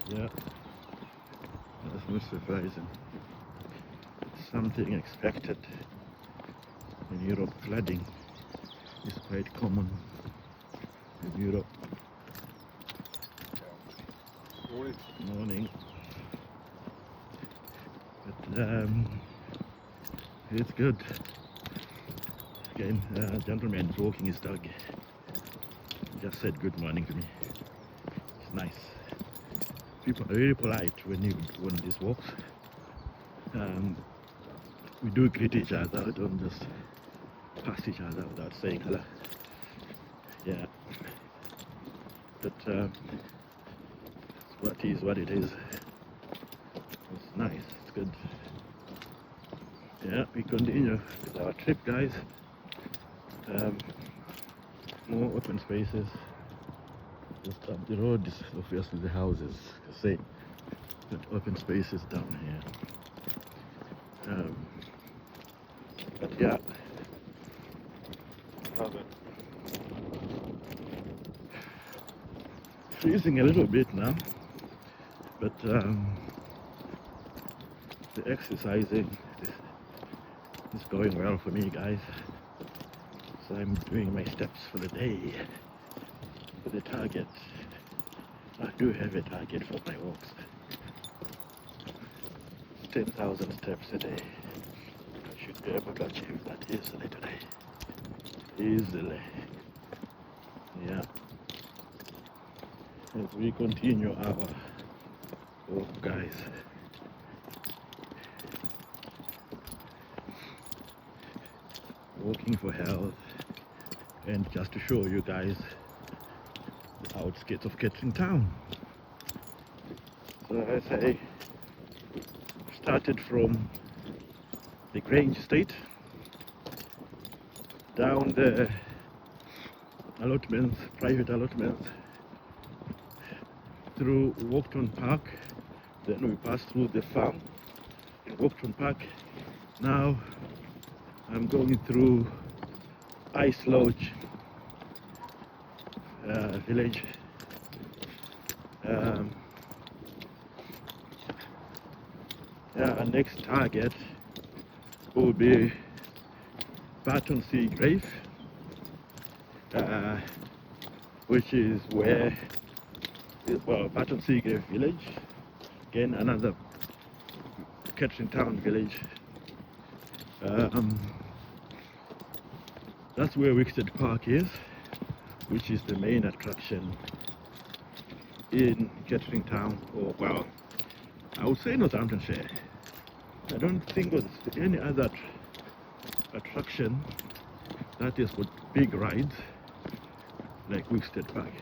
Yeah, that's not surprising. Something expected. In Europe, flooding is quite common in Europe. Morning. But it's good. Again, a gentleman is walking his dog. He just said good morning to me. It's nice. People are very polite when you go on these walks. We do greet each other, don't just pass each other without saying hello. Yeah. But what is what it is. It's nice, it's good. Yeah, we continue with our trip, guys. More open spaces. Just up the road is obviously the houses, the same. But open spaces down here. But yeah, love it. Freezing a little bit now, but the exercising is going well for me, guys. So I'm doing my steps for the day, for the target. I do have a target for my walks. 10,000 steps a day. be able to achieve that easily today. Easily. Yeah. As we continue our walk, guys. Walking for health, and just to show you guys the outskirts of Kettering town. So as I started from the Grange estate down the allotments, private allotments, through Walkton Park, then we passed through the farm in Walkton Park. Now I'm going through Ice Lodge village. Our next target will be Batonsea Grave, which is where, well, Batonsea Grave village, again another Kettering town village. That's where Wickstead Park is, which is the main attraction in Kettering town, or well, I would say Northamptonshire. I don't think there's any other attraction that is with big rides like Wickstead Park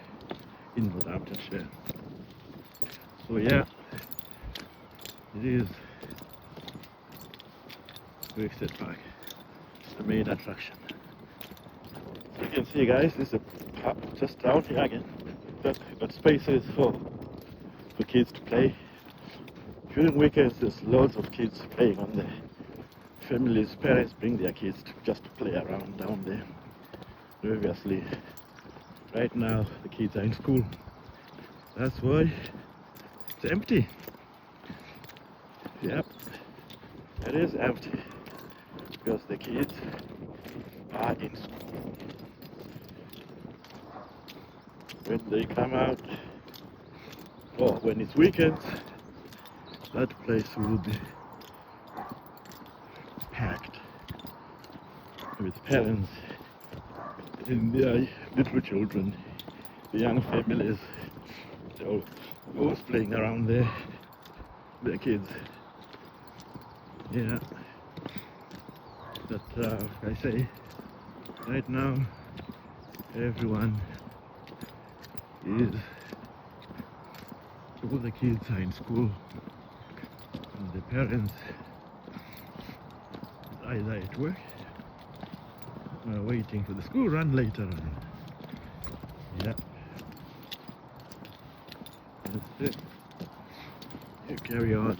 in Northamptonshire. So yeah, it is Wickstead Park, the main attraction. So you can see, guys, this is a park just down here again. Got spaces for kids to play. During weekends, there's loads of kids playing on there. Families, parents bring their kids just to play around down there. Obviously, right now the kids are in school. That's why it's empty. Yep, it is empty because the kids are in school. When they come out, or when it's weekends, that place will be packed with parents and their little children, the young families. They're always playing around there, their kids. Yeah, but like I say, right now everyone is, all the kids are in school, and the parents either at work or waiting for the school run later on. Yeah, that's it. You carry on.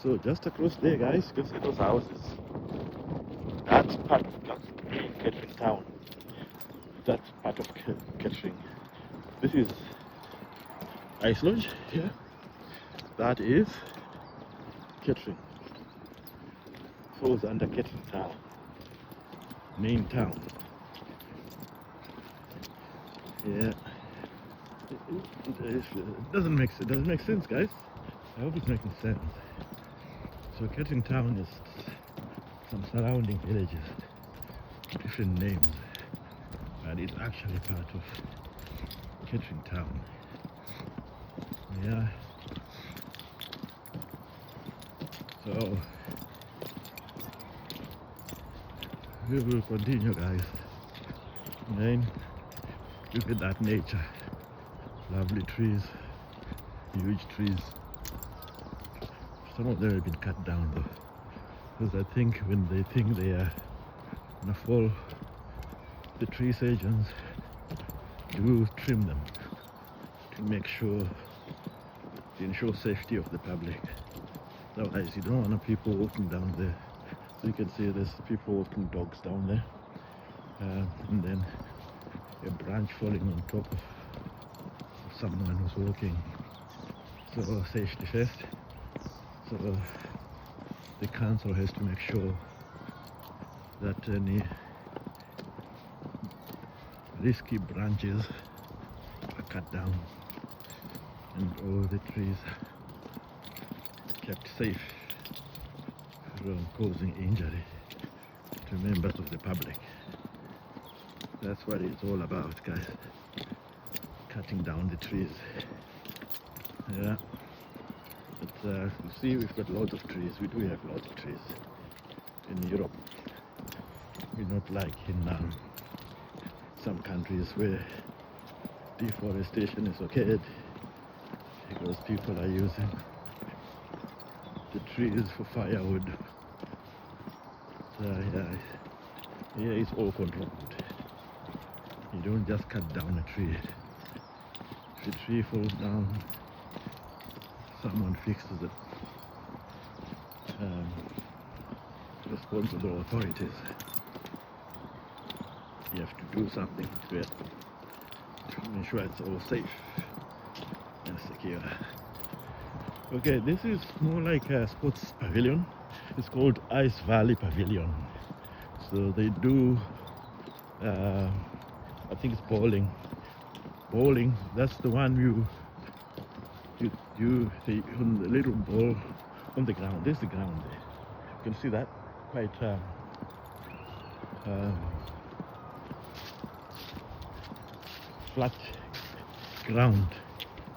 So just across there, guys, you can see those houses. That's part of Kettering town. That's part of Kettering. This is Ice Lodge here. That is Kettering. Falls under Kettering town, main town. Yeah. It doesn't make sense, guys. I hope it's making sense. So Kettering town is some surrounding villages, different names, and it's actually part of Kettering town. Yeah. So we will continue, guys. And then look at that nature. Lovely trees, huge trees. Some of them have been cut down though, because I think when they think they are gonna fall, the tree surgeons do trim them to make sure, to ensure safety of the public. Otherwise you don't want people walking down there. So you can see there's people walking dogs down there, and then a branch falling on top of someone who's walking. So safety first. So the council has to make sure that any risky branches are cut down and all the trees kept safe. from causing injury to members of the public. That's what it's all about, guys. Cutting down the trees. Yeah. But you see, we've got lots of trees. We do have lots of trees in Europe. We're not like in some countries where deforestation is okayed because people are using the trees for firewood. So yeah, here it's all controlled. You don't just cut down a tree. If a tree falls down, someone fixes it. Responsible authorities, you have to do something to it to ensure it's all safe and secure. Okay, this is more like a sports pavilion. It's called Ice Valley Pavilion. So they do, I think it's bowling. Bowling, that's the one the little ball on the ground. There's the ground there. You can see that quite flat ground.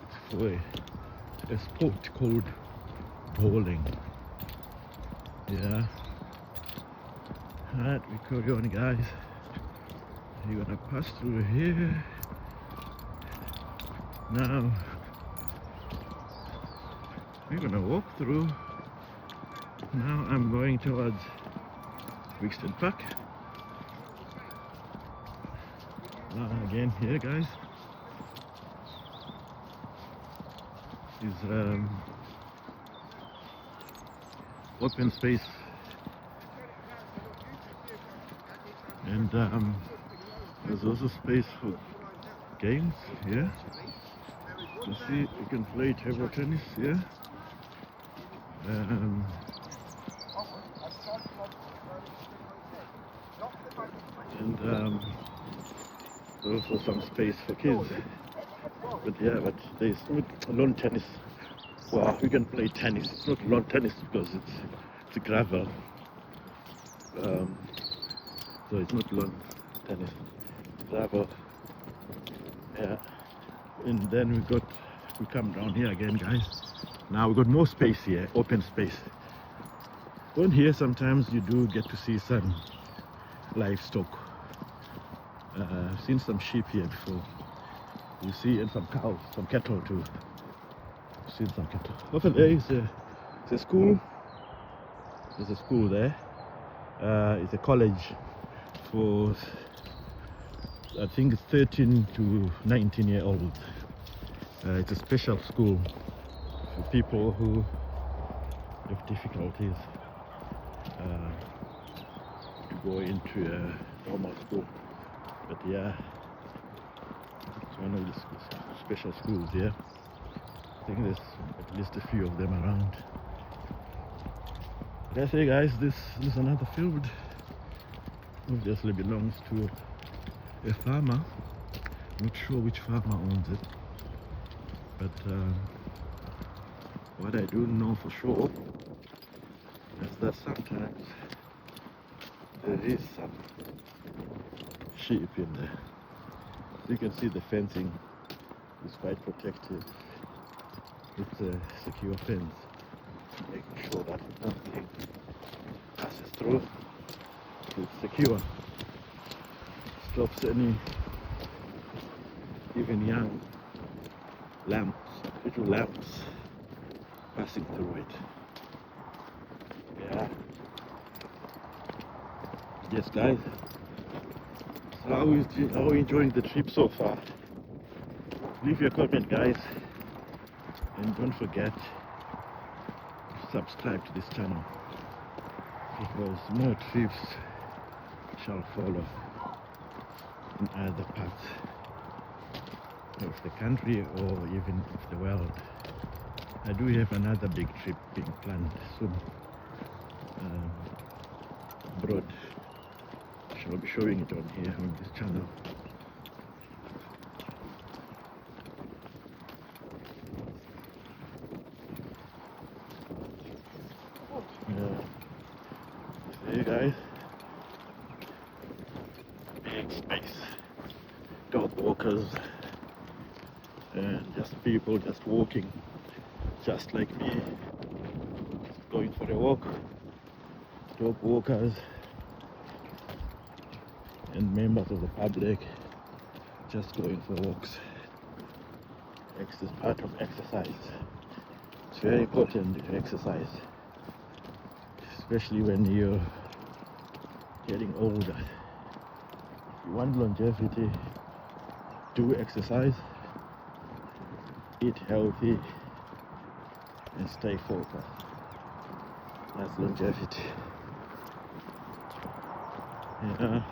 It's for a sport called bowling. Yeah. Alright, we carry on, guys. You're gonna pass through here. Now we're gonna walk through. Now I'm going towards Brixton Park. Again here, guys, is open space, and there's also space for games here. You see, you can play table tennis here. And there's also some space for kids. But yeah, but there's not lawn tennis. Well, we can play tennis. It's not lawn tennis because it's a gravel. So it's not lawn tennis. Gravel. Yeah. And then we come down here again, guys. Now we've got more space here, open space. On here sometimes you do get to see some livestock. I've seen some sheep here before. You see, and some cows, some cattle too. I've seen some cattle. Over there is a school. There's a school there. It's a college for, I think it's 13 to 19-year-olds. It's a special school for people who have difficulties to go into a normal school. But yeah, it's one of the special schools here. I think there's at least a few of them around. But I say, guys, this is another field. Obviously belongs to a farmer. Not sure which farmer owns it. But what I do know for sure is that sometimes there is some sheep in there. You can see the fencing is quite protective. It's a secure fence, making sure that nothing passes through. It's secure. Stops any even young lambs, little lambs, passing through it. Yeah. Yes, guys. So how are you enjoying the trip so far? Leave your comment, guys, and don't forget to subscribe to this channel because more trips shall follow in other parts of the country or even of the world. I do have another big trip being planned soon abroad. I'll be showing it on here on this channel. Yeah. guys. Big space. Dog walkers and just people just walking, just like me, just going for a walk. Dog walkers and members of the public just going for walks. X is part of exercise. It's very important to exercise, especially when you're getting older. If you want longevity, do exercise, eat healthy, and stay focused. That's longevity. Yeah,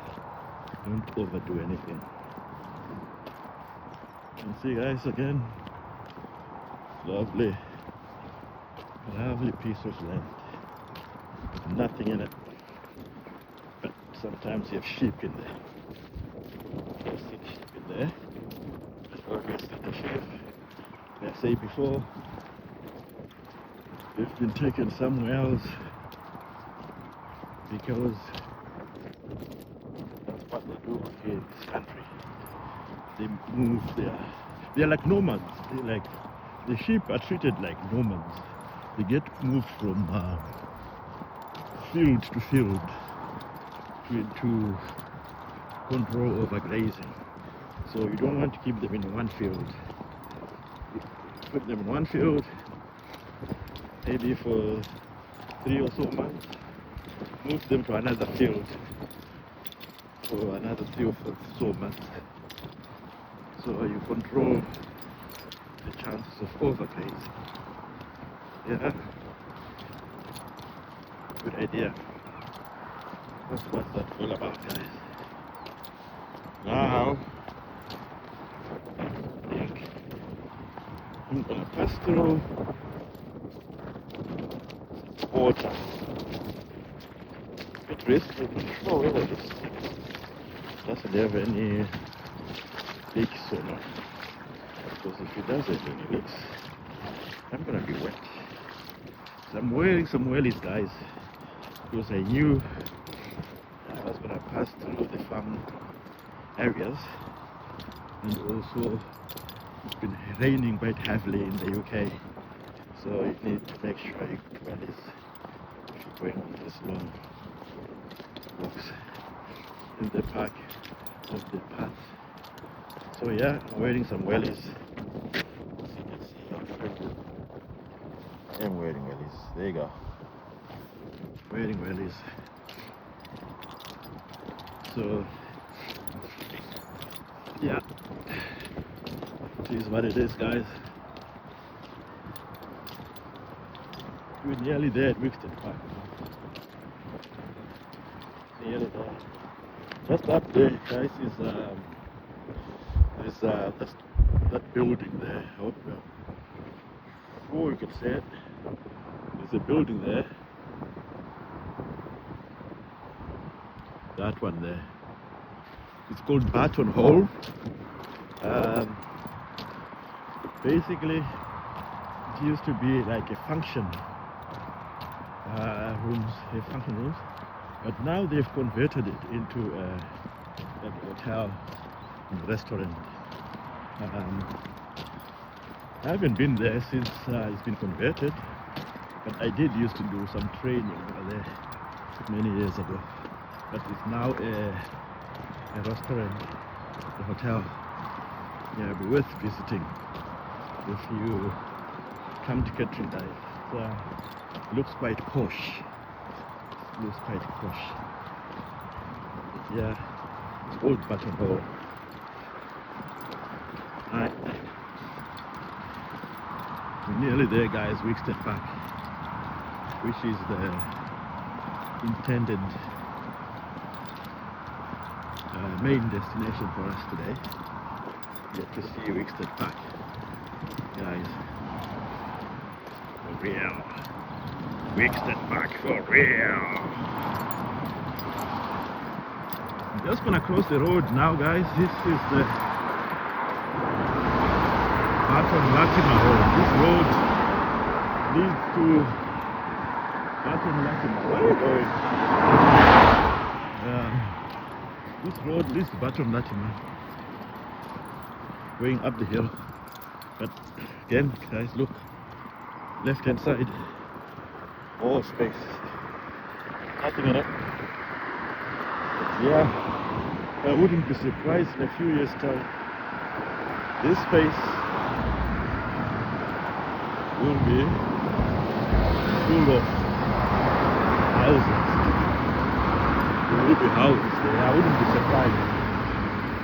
don't overdo anything. You can see, guys, again, lovely piece of land with nothing in it, but sometimes you have sheep in there. I've seen sheep in there, but obviously the sheep, like I said before, they've been taken somewhere else because that's what they do here in this country. They move they're like nomads. The sheep are treated like nomads. They get moved from field to field to control over grazing. So you don't want to keep them in one field. You put them in one field, maybe for 3 or so months, move them to another field for another 3 or so months. So you control the chances of overgrazing. Yeah, good idea. That's what that's all about, guys. Now, I think I'm gonna pass through water. A bit risky, but I'm sure whether this doesn't have any leaks or not. Because if it doesn't have any leaks, I'm gonna be wet. So I'm wearing some wellies, guys, because I knew I was gonna pass through the farm areas, and also it's been raining quite heavily in the UK, so you need to make sure you put wellies if you're going on this long walks in the park of the path. So yeah, I'm wearing some wellies. As you can see, I am wearing wellies. There you go. Wearing wellies. So yeah, it is what it is, guys. We're nearly there at Wixton Park. Nearly there. Just up there, guys, is that building there. I hope before you can see it, there's a building there. That one there. It's called Barton Hall. Basically, it used to be like a function rooms, but now they've converted it into a hotel and restaurant. I haven't been there since it's been converted, but I did used to do some training over there many years ago. But it's now a restaurant, a hotel. Yeah, it'll be worth visiting if you come to Kettering, guys. It looks quite posh. Looks quite posh. Yeah, it's old Barton Hall. Alright. We're nearly there, guys. Wixton Park, which is the intended main destination for us today. Get to see Wixton Park, guys. For real. Wixton Park for real. I'm just gonna cross the road now, guys. This is the Barton Latimer Road. This road leads to Barton Latimer. Where are you going? This road leads to bottom Nottingham, going up the hill. But again, guys, look, left hand side, all space, nothing in it. Yeah, I wouldn't be surprised in a few years' time. This space will be full of houses. There will be houses there. I wouldn't be surprised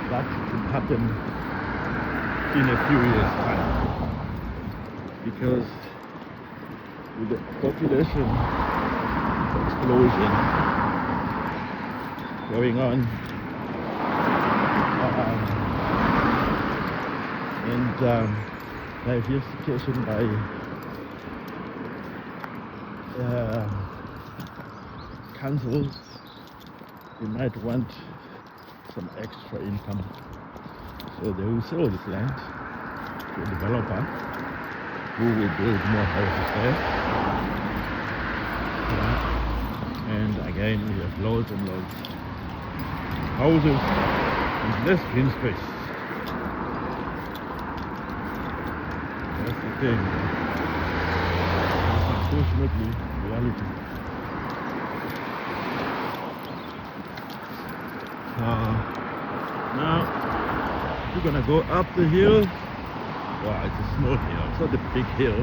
that could happen in a few years' time, because with the population explosion going on, and diversification by councils, they might want some extra income, so they will sell this land to a developer who will build more houses there. And again, we have loads and loads of houses and less green space. That's the thing. That's unfortunately reality. Now we're gonna go up the hill. Wow, it's a small hill, it's not a big hill.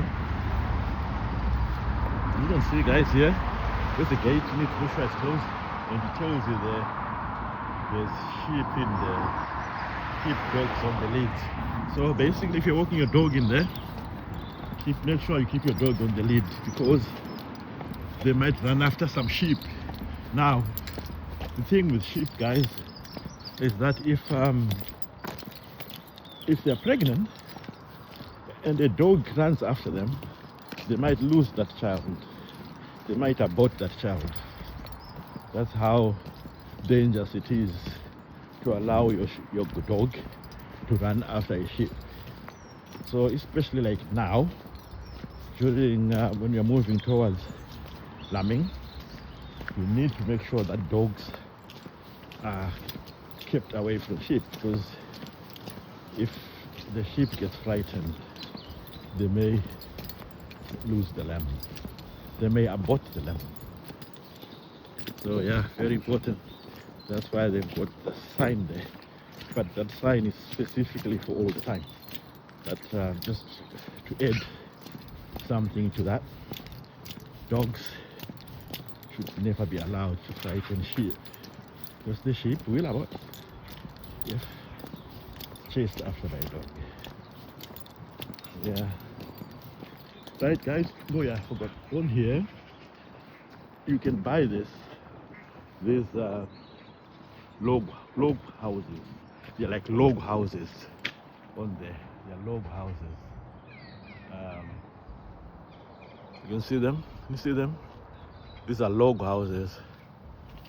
You can see, guys, here there's a gate. You need to make sure it's closed, and it tells you there's sheep in there, sheep dogs on the leads. So basically, if you're walking your dog in there, make sure you keep your dog on the lead, because they might run after some sheep. Now, the thing with sheep, guys, is that if they're pregnant and a dog runs after them, they might lose that child. They might abort that child. That's how dangerous it is to allow your dog to run after a sheep. So especially like now, during when you're moving towards lambing, you need to make sure that dogs are kept away from sheep, because if the sheep gets frightened, they may lose the lamb. They may abort the lamb. So yeah, very important. That's why they've got the sign there. But that sign is specifically for all the time. But just to add something to that, dogs should never be allowed to frighten sheep, because the sheep will abort if chased after by a dog. Yeah. Right, guys. Oh yeah, I forgot. On here, you can buy these log houses. They're like log houses on there. They're log houses. You can see them. You see them? These are log houses.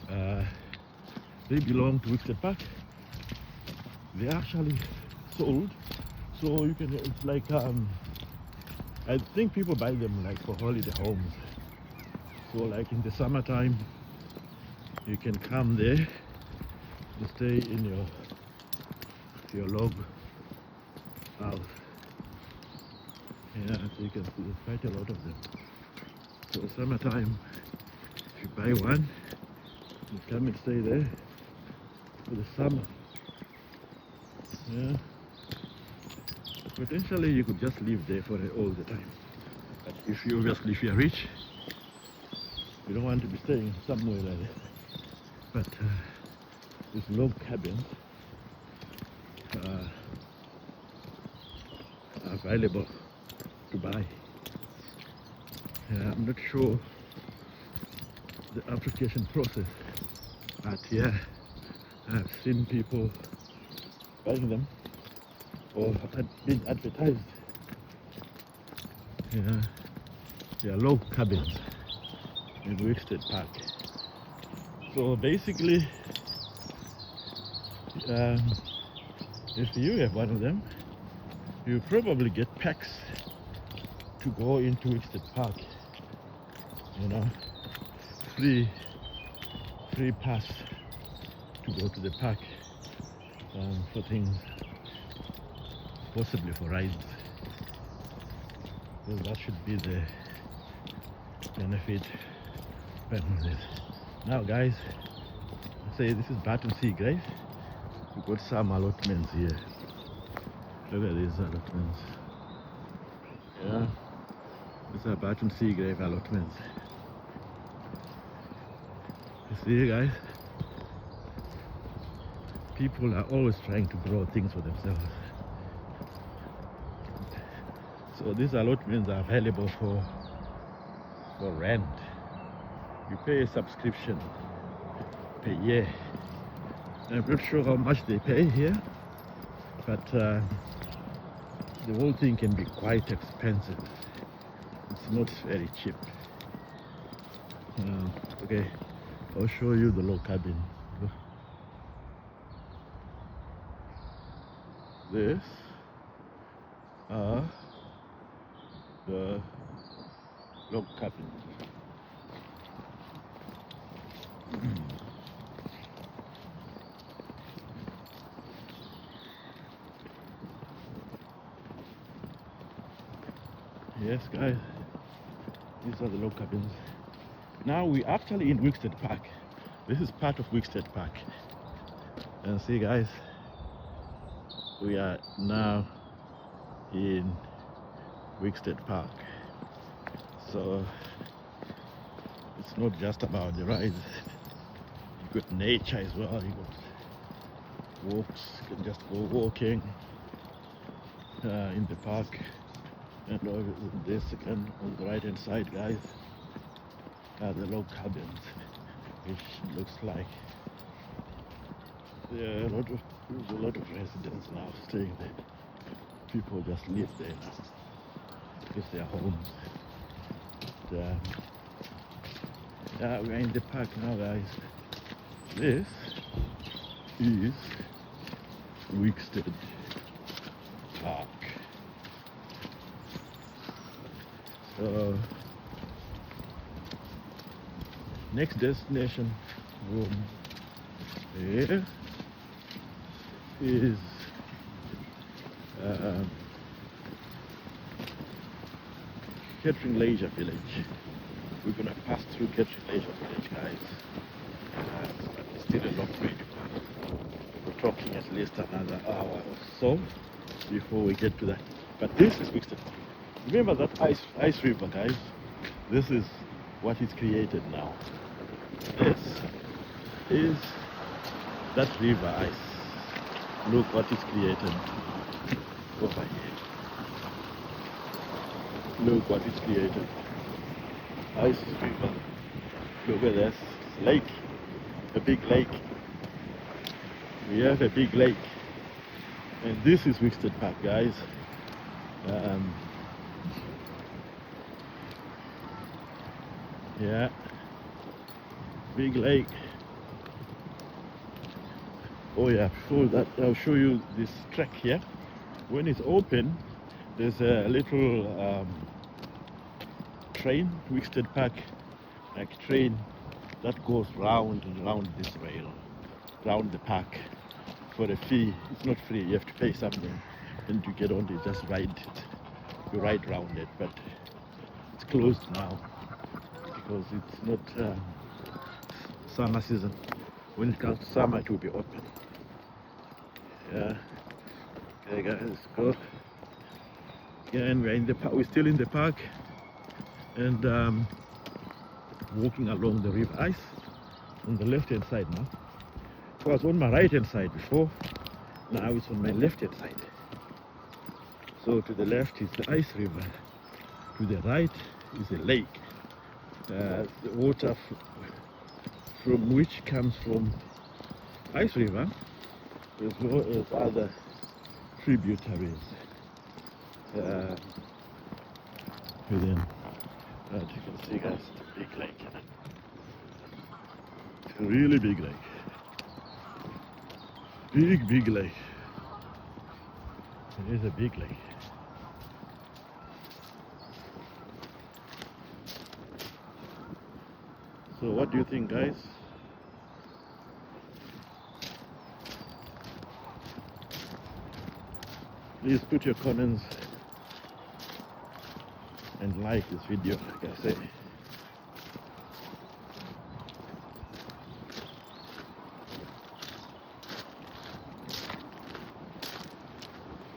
They belong to Wickstead Park. They're actually sold, so you can. It's like I think people buy them like for holiday homes. So like in the summertime, you can come there to stay in your log house. Yeah, so you can see there's quite a lot of them. So summertime, if you buy one, you come and stay there for the summer. Yeah. Potentially you could just live there for all the time. But if you're rich, you don't want to be staying somewhere like that. But these log cabins are available to buy. I'm not sure the application process, but yeah, I've seen people buying them or being advertised. Yeah, they are log cabins in Wickstead Park. So basically, if you have one of them, you probably get packs to go into Wickstead Park. You know, free pass to go to the park for things, possibly for rides. Well, that should be the benefit of this. Now guys, say this is Barton Sea, guys. We've got some allotments here. Look at these allotments. Yeah, these are Barton Sea grave allotments. You see, guys, people are always trying to grow things for themselves. So these allotments are available for rent. You pay a subscription per year. I'm not sure how much they pay here, but the whole thing can be quite expensive. It's not very cheap. Okay, I'll show you the log cabin. Look. This are the log cabin. Yes, guys, these are the log cabins. Now we're actually in Wickstead Park. This is part of Wickstead Park. And see, guys, we are now in Wickstead Park. So it's not just about the rides. You've got nature as well. You've got walks. You can just go walking in the park. And over this again on the right hand side, guys, are the log cabins, which looks like there's a lot of residents now staying there. People just live there now. It's their homes. Yeah, we're in the park now, guys. This is Wickstead Park. So, next destination room here is Kettering Leisure Village. We're gonna pass through Kettering Leisure Village, guys. It's still a long way to go. We're talking at least another hour or so before we get to that. But this is Wickstead. Remember that ice river, guys? This is what is created now. This is that river ice. Look what is created over here. Look what is created. Ice river. Look at this lake. A big lake. We have a big lake. And this is Wickstead Park, guys. Yeah, big lake. Oh yeah, before that I'll show you this track here. When it's open, there's a little train, Wickstead Park, like train that goes round and round this rail, round the park for a fee. It's not free, you have to pay something, and you get on it, just ride it. You ride round it, but it's closed now because it's not summer season. When it comes to summer, it will be open. Yeah. Okay, guys, go. Again, we're in the park. We're still in the park, and walking along the river ice on the left-hand side now. It was on my right-hand side before. Now it's on my left-hand side. So to the left is the ice river. To the right is a lake. The water from which comes from ice river, as well as other tributaries within. As you can see, guys, it's a big lake. It's a really big lake. Big lake. It is a big lake. So what do you think, guys? Please put your comments and like this video, like I say.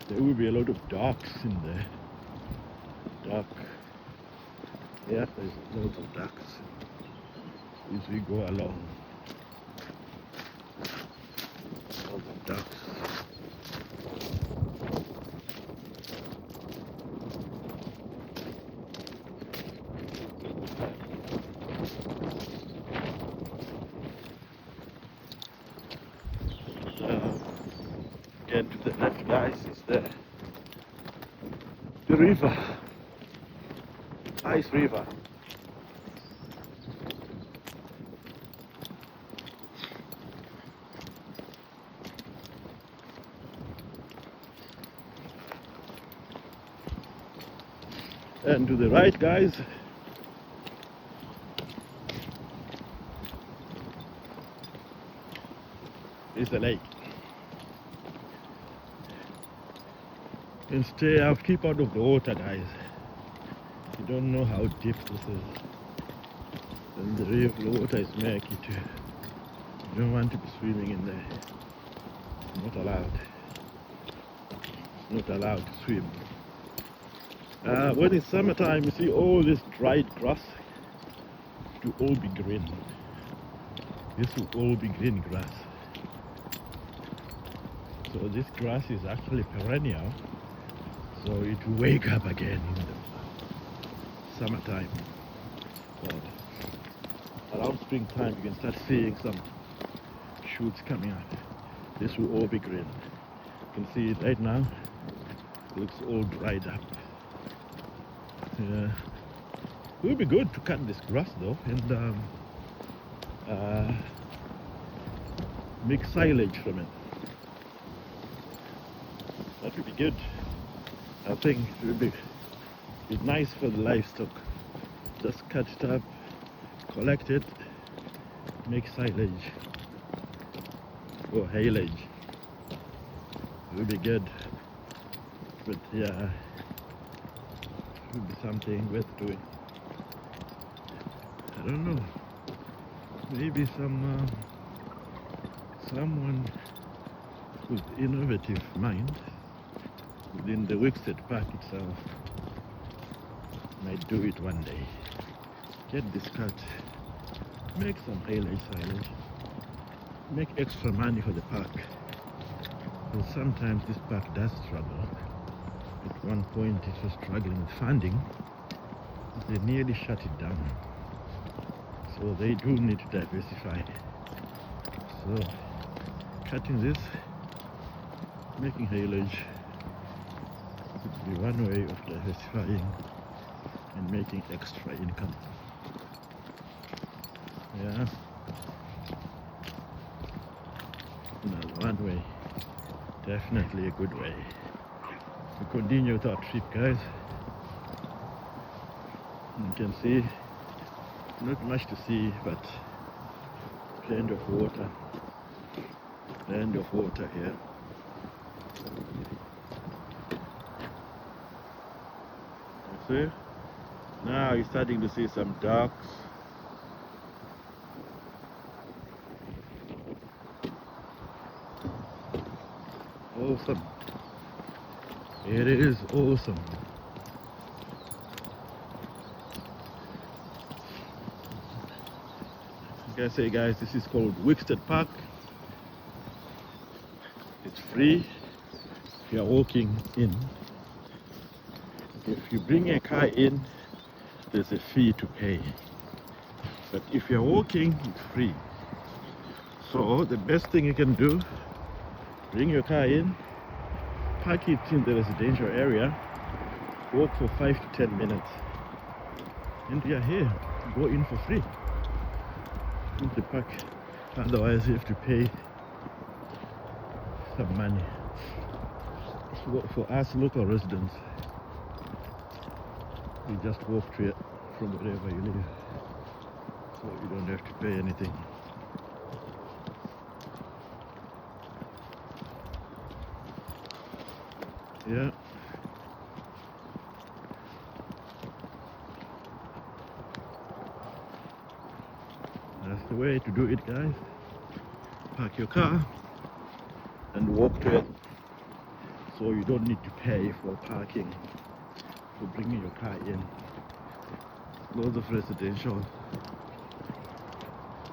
There will be a lot of ducks in there. Duck. Yeah, there's loads of ducks as we go along. Loads of ducks. Again to the left, guys, is the river. Nice river. And to the right, guys, is the lake. And stay out, keep out of the water, guys. You don't know how deep this is. And the water is murky too. You don't want to be swimming in there. It's not allowed. It's not allowed to swim. When it's summertime, you see all this dried grass. It will all be green. This will all be green grass. So this grass is actually perennial. So it will wake up again in the summertime. But around springtime, you can start seeing some shoots coming up. This will all be green. You can see it right now. It looks all dried up. It would be good to cut this grass though and make silage from it. That would be good. I think it would be nice for the livestock. Just cut it up, collect it, make silage or haylage. It would be good. But yeah, it would be something worth doing. I don't know. Maybe someone with innovative mind within the Wickstead Park itself might do it one day. Get this cut, make some haylage silage, make extra money for the park. Because sometimes this park does struggle. At one point it was struggling with funding. They nearly shut it down. So they do need to diversify. So cutting this, making haylage would be one way of diversifying and making extra income. Yeah. Another one way. Definitely a good way. We continue with our trip, guys. You can see not much to see, but plenty of water. Plenty of water here. You see? Now you're starting to see some ducks. Awesome. It is awesome. Like I say, guys, this is called Wickstead Park. It's free if you're walking in. If you bring a car in, there's a fee to pay. But if you're walking, it's free. So the best thing you can do, bring your car in, park it in the residential area, walk for 5 to 10 minutes, and you're here. Go in for free in the park. Otherwise you have to pay some money. For us local residents, you just walk to it from wherever you live, so you don't have to pay anything. Yeah. That's the way to do it, guys. Park your car and walk to it, so you don't need to pay for parking, for bringing your car in. Loads of residential,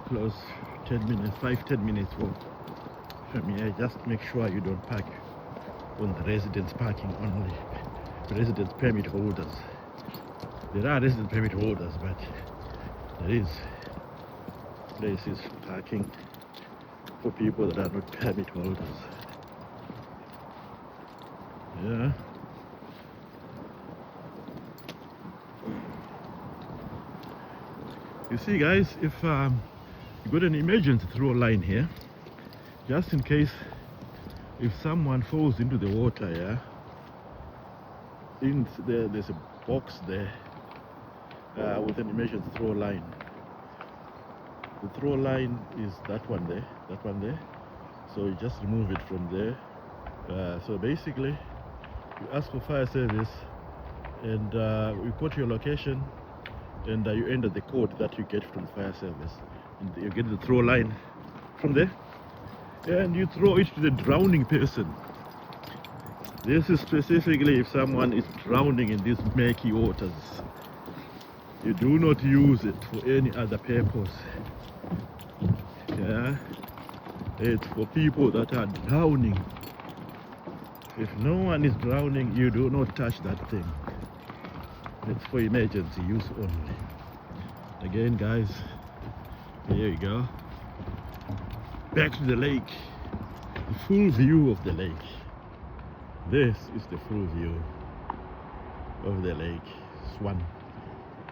close 10 minutes, 5-10 minutes walk from here. Just make sure you don't park on the residence parking only, residence permit holders. There are residence permit holders, but there is places for parking for people that are not permit holders. Yeah. You see, guys, if you got an emergency throw line here, just in case if someone falls into the water, yeah, there's a box there with an emergency throw line. The throw line is that one there. So you just remove it from there. So basically, you ask for fire service, and you put your location, and you enter the code that you get from fire service, and you get the throw line from there, and you throw it to the drowning person. This is specifically if someone is drowning in these murky waters. You do not use it for any other purpose. Yeah, it's for people that are drowning. If no one is drowning, you do not touch that thing. It's for emergency use only. Again, guys, here you go. Back to the lake. The full view of the lake. This is the full view of the lake. Swan.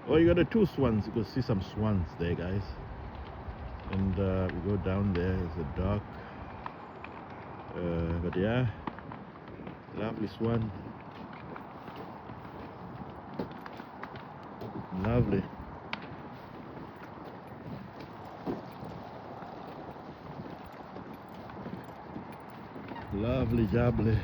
Oh, you got the two swans. You can see some swans there, guys. And we go down there. There's a dock. But yeah, lovely swan. Lovely. Lovely jubbly.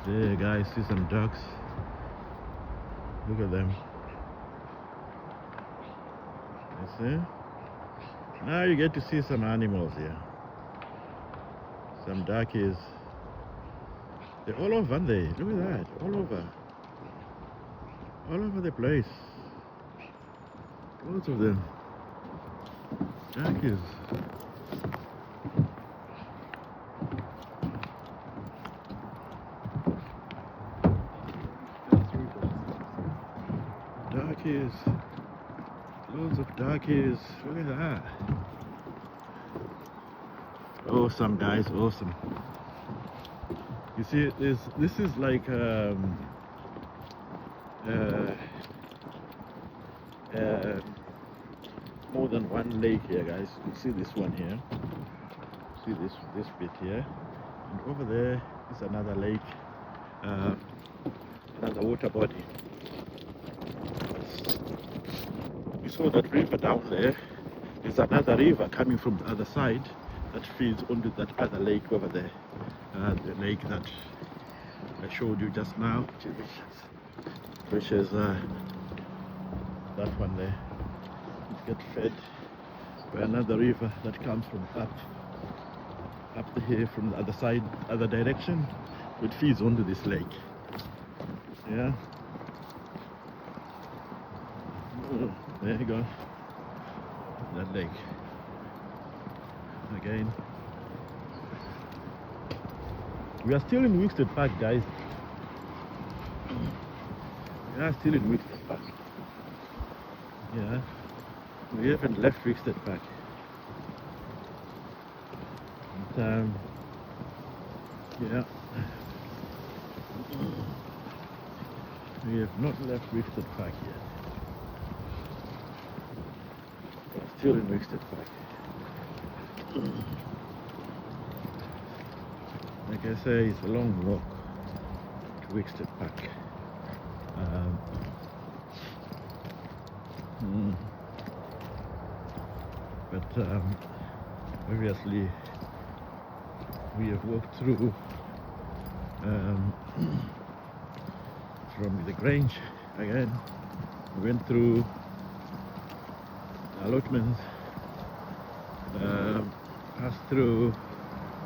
There, guys, see some ducks. Look at them. You see? Now you get to see some animals here. Some duckies. They're all over, aren't they? Look at that. All over. All over the place. Lots of them. Duckies. Darkies. Loads of darkies. Look at that. Awesome, guys. Awesome. You see, this is like more than one lake here, guys. You see this one here. See this bit here, and over there is another lake, another water body. You saw that river down there. There's another river coming from the other side that feeds onto that other lake over there. The lake that I showed you just now, which is that one there. It gets fed by another river that comes from up here from the other side, other direction. It feeds onto this lake. Yeah. There you go. That lake. Again. We are still in Wickstead Park, guys. We are still in Wickstead Park. Yeah. We haven't left Wickstead Park. And, yeah. We have not left Wickstead Park yet. We're still in Wickstead Park. Like I say, it's a long walk to Wickstead Park. Mm. But obviously we have walked through from the Grange again. We went through allotments, passed through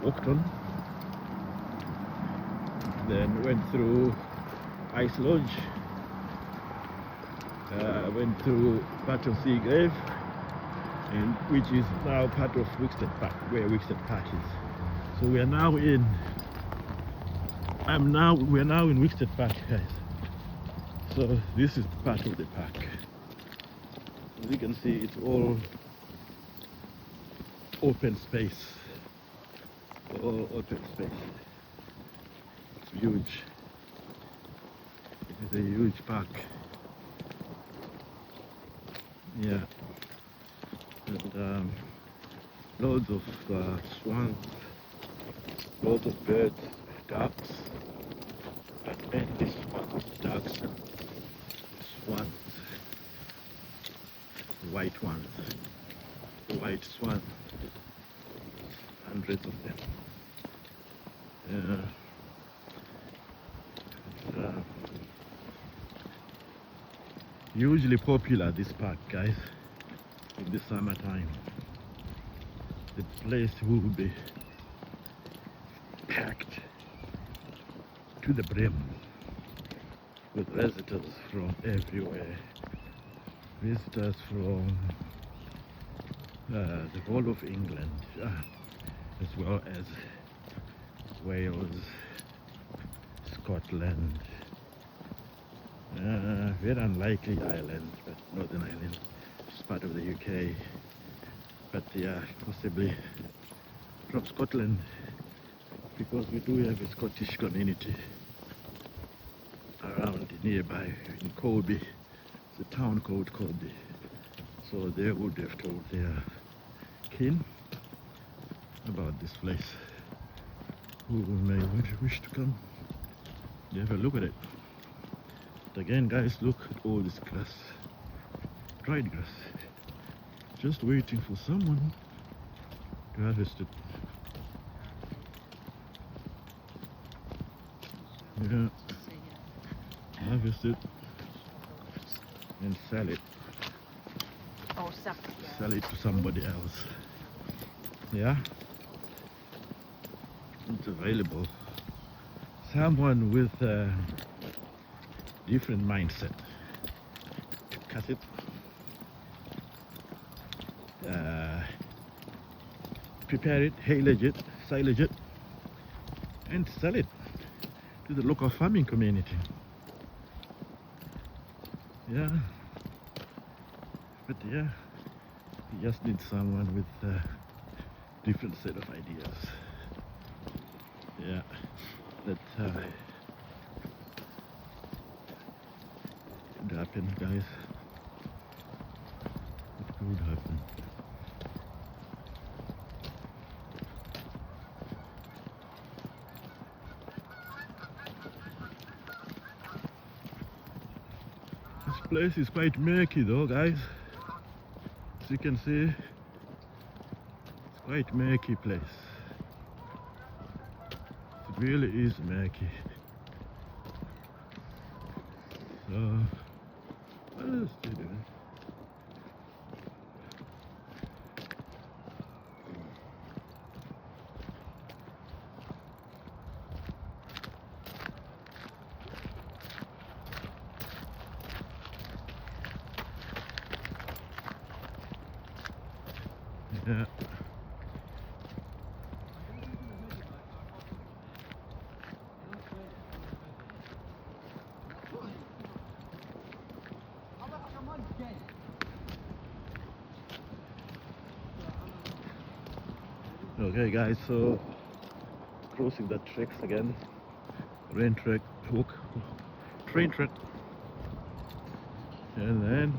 Oakton, then went through Ice Lodge, went through Barton Seagrave, and which is now part of Wickstead Park, where Wickstead Park is. So we are now in. We're now in Wickstead Park, guys. So this is part of the park. As you can see, it's all open space. All open space. It's huge. It is a huge park. Yeah. And loads of swans, loads of birds, ducks, but mainly swans, ducks, and swans, white ones, white swans, hundreds of them. Hugely popular, this park, guys, in the summertime. The place will be packed to the brim with visitors from everywhere. Visitors from the whole of England, as well as Wales, Scotland, very unlikely Ireland, but Northern Ireland is part of the UK. But yeah, possibly from Scotland, because we do have a Scottish community around nearby in Colby. It's a town called Colby. So they would have told their kin about this place, who may wish to come. You have a look at it. But again, guys, look at all this grass, dried grass, just waiting for someone to harvest it. Yeah, harvest it and sell it. Oh, sell it to somebody else. Yeah, it's available. Someone with a different mindset to cut it, prepare it, haylage it, silage it, and sell it to the local farming community. Yeah, but yeah, you just need someone with a different set of ideas. Yeah, that could happen, guys. It could happen. This place is quite murky though, guys. As you can see, it's quite murky place. It really is murky. So, what else to do? Yeah. Okay guys, so crossing the tracks again, train track, and then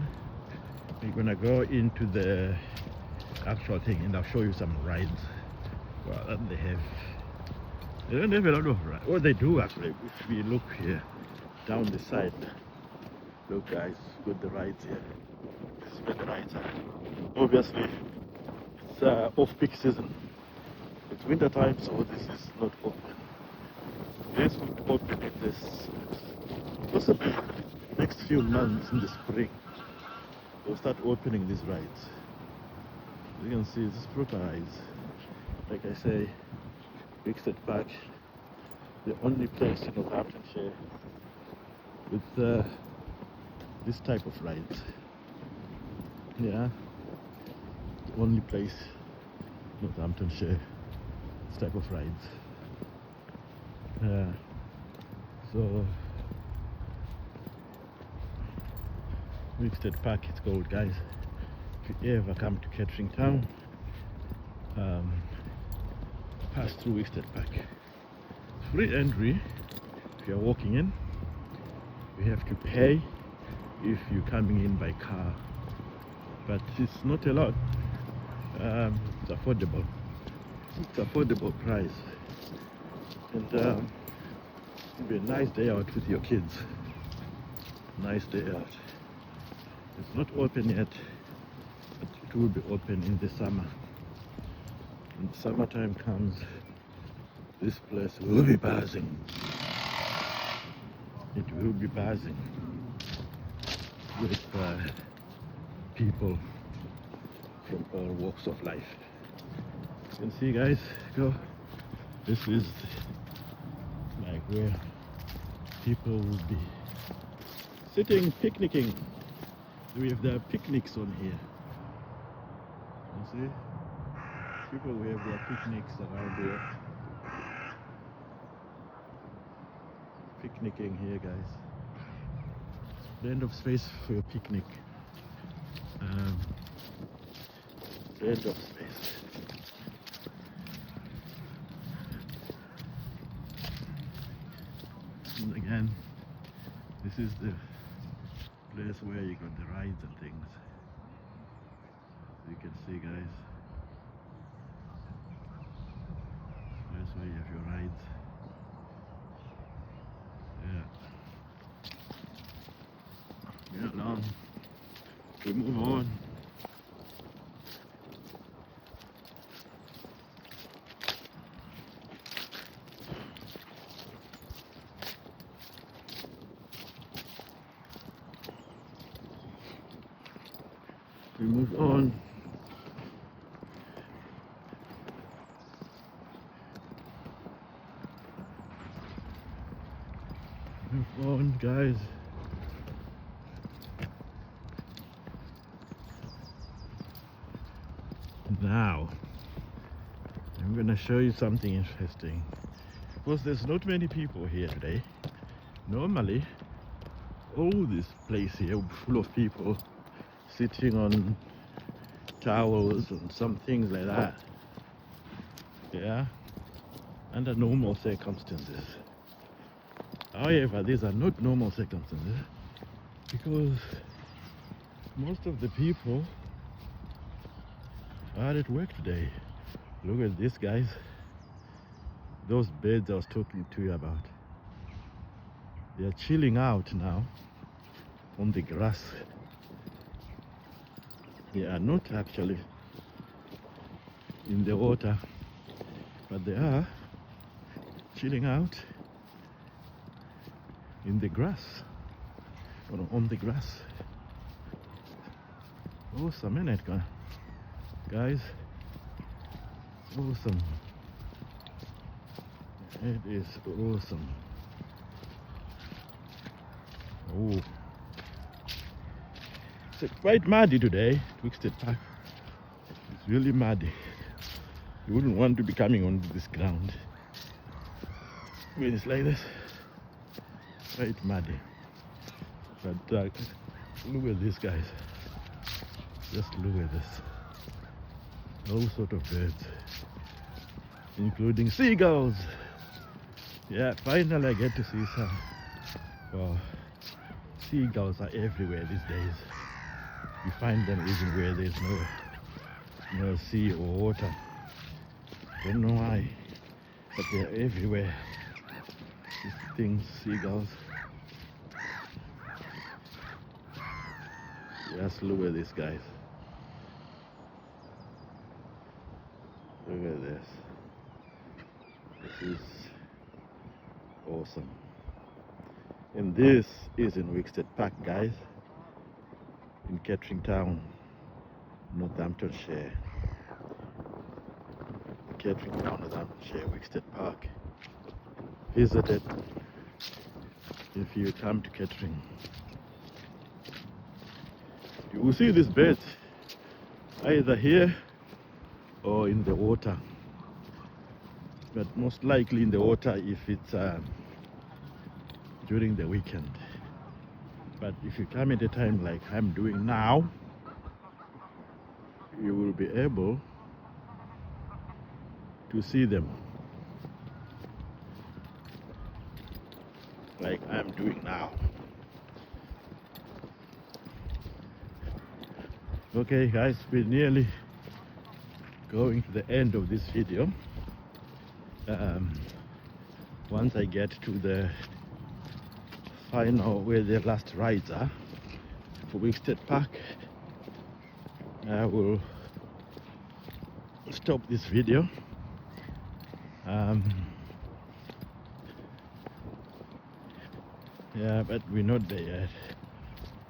we're gonna go into the actual thing and I'll show you some rides. Well, that they don't have a lot of rides. Well, they do actually. If we look here down the side, look guys, got the rides here. open the rides are. Obviously, it's off-peak season. It's winter time, so this is not open. This will be open in this possibly next few months in the spring. They'll start opening these rides. You can see this proper rides. Like I say, Wickstead Park, the only place in Northamptonshire with this type of rides. Yeah, the only place in Northamptonshire, this type of rides. Yeah, so Wickstead Park it's called, guys. If you ever come to Kettering town, pass through Wickstead Park. Free entry if you're walking in. You have to pay if you're coming in by car, but it's not a lot. It's affordable. It's affordable price, and it'll be a nice day out with your kids. Nice day out. It's not open yet, but it will be open in the summer. When the summertime comes, this place will be buzzing. It will be buzzing with people from all walks of life. You can see, guys, go. This is like where people will be sitting, picnicking. We have their picnics on here. You see? People will have their picnics around here. Picnicking here, guys. Plenty of space for your picnic. Plenty of space. And again, this is the place where you got the rides and things. You can see, guys. That's where you have your rides. Yeah. Get along. We move on. We move on. Move on, guys. Now, I'm gonna show you something interesting. Because there's not many people here today. Normally, all this place here will be full of people sitting on towels and some things like that. Yeah, under normal circumstances. However, these are not normal circumstances because most of the people are at work today. Look at this, guys. Those beds I was talking to you about. They are chilling out now on the grass. They are not actually in the water, but they are chilling out in the grass, or on the grass. Awesome, isn't it, guys? Awesome. It is awesome. Oh, it's quite muddy today, Wickstead Park. It's really muddy. You wouldn't want to be coming on this ground when it's like this. Quite muddy. But look at this, guys. Just look at this. All sort of birds, including seagulls. Yeah, finally I get to see some. Wow. Seagulls are everywhere these days. You find them even where there's no sea or water. Don't know why, but they're everywhere. These things, seagulls. Just look at this, guys. Look at this. This is awesome. And this is in Wickstead Park, guys, in Kettering town, Northamptonshire. Kettering town, Northamptonshire, Wickstead Park. Visit it if you come to Kettering. You will see these birds either here or in the water, but most likely in the water if it's during the weekend. But if you come at a time like I'm doing now, you will be able to see them like I'm doing now. Okay guys, we're nearly going to the end of this video. Once I get to the final where the last rides are for Wickstead Park, I will stop this video. Yeah, but we're not there yet.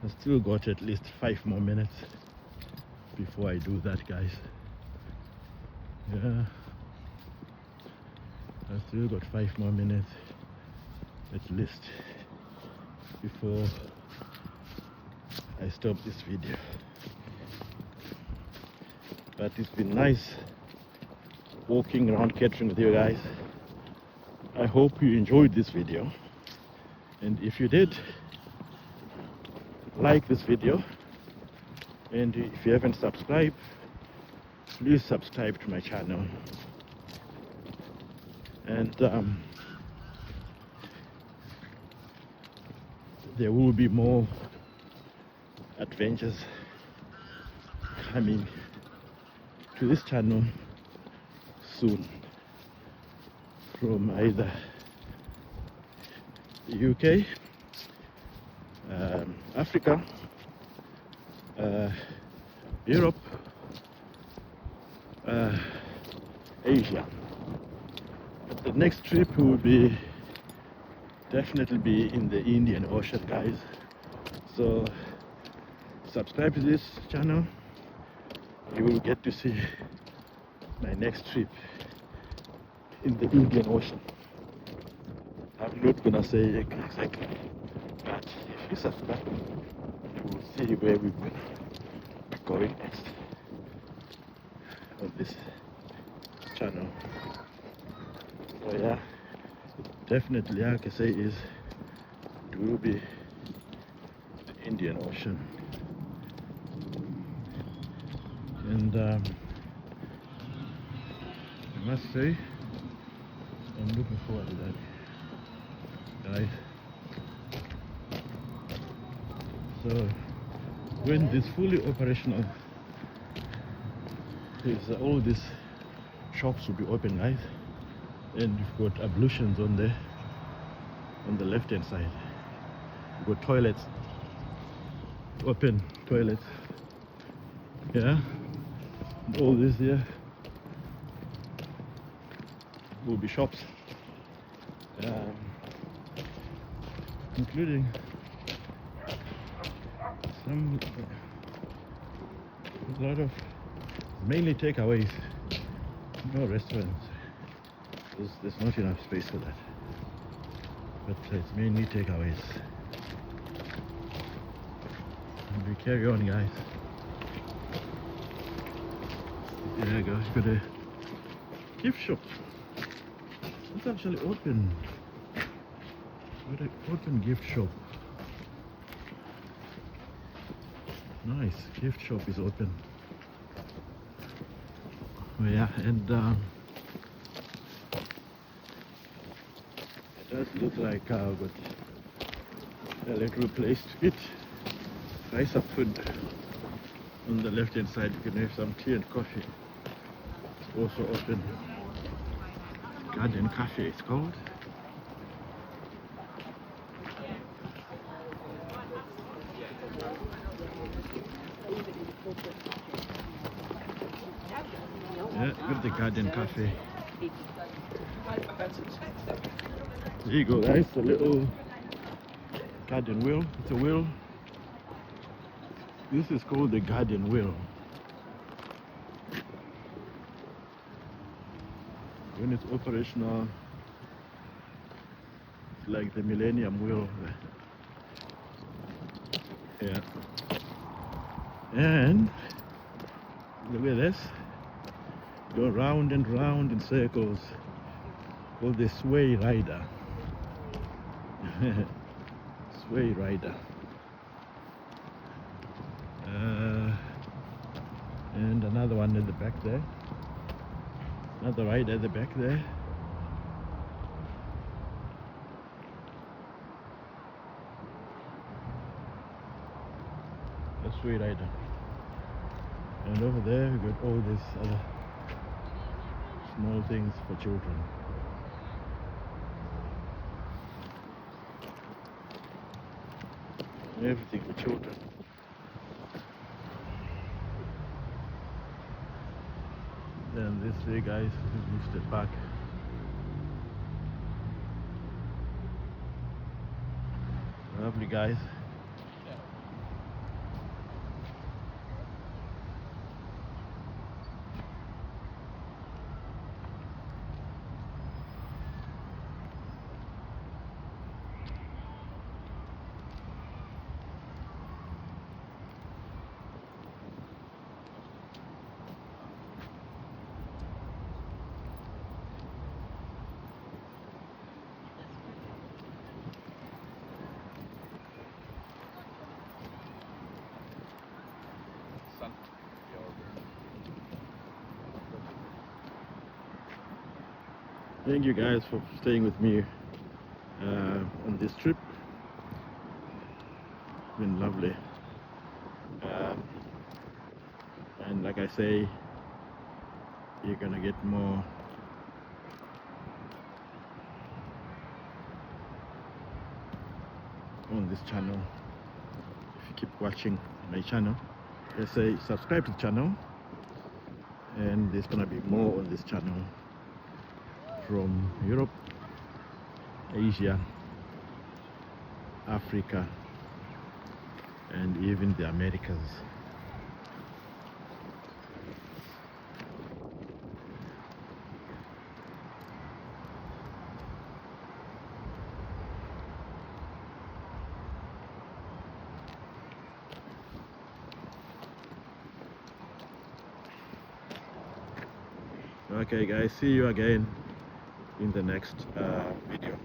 I still got at least 5 more minutes before I do that, guys. Yeah, I still got 5 more minutes at least before I stop this video. But it's been nice walking around Kettering with you guys. I hope you enjoyed this video, and if you did, like this video, and if you haven't subscribed, please subscribe to my channel. And there will be more adventures coming to this channel soon from either the UK, Africa, Europe, Asia. But the next trip will be definitely be in the Indian Ocean, guys. So subscribe to this channel. You will get to see my next trip in the Indian Ocean. I'm not gonna say exactly, but if you subscribe, you will see where we're gonna be going next on this channel. So yeah, definitely, like I say, it will be the Indian Ocean. And I must say, I'm looking forward to that, guys. So when this fully operational, all these shops will be open, guys, and you've got ablutions on the left hand side. You've got toilets, open toilets, yeah, and all this here will be shops, including a lot of mainly takeaways, no restaurants. There's not enough space for that, but it's mainly takeaways. And we carry on, guys. There you go, it's got a gift shop. It's actually open. What an open gift shop. Nice, gift shop is open. Oh yeah, and it does look like I've got a little place to eat. Try some food. On the left hand side you can have some tea and coffee. It's also open. Garden Cafe it's called. Yeah, with the garden cafe. There you go, guys. A little garden wheel. It's a wheel. This is called the garden wheel. When it's operational, it's like the Millennium Wheel. Yeah. And look at this. Go round and round in circles. Called the sway rider. Sway rider. And another one at the back there. Another rider at the back there. A sway rider. And over there we got all these other small things for children. Everything for children. Then this way, guys, is the park. Lovely, guys. Thank you guys for staying with me on this trip. It's been lovely. And like I say, you're gonna get more on this channel if you keep watching my channel. Let's say subscribe to the channel, and there's gonna be more on this channel from Europe, Asia, Africa, and even the Americas. Okay guys, see you again in the next video.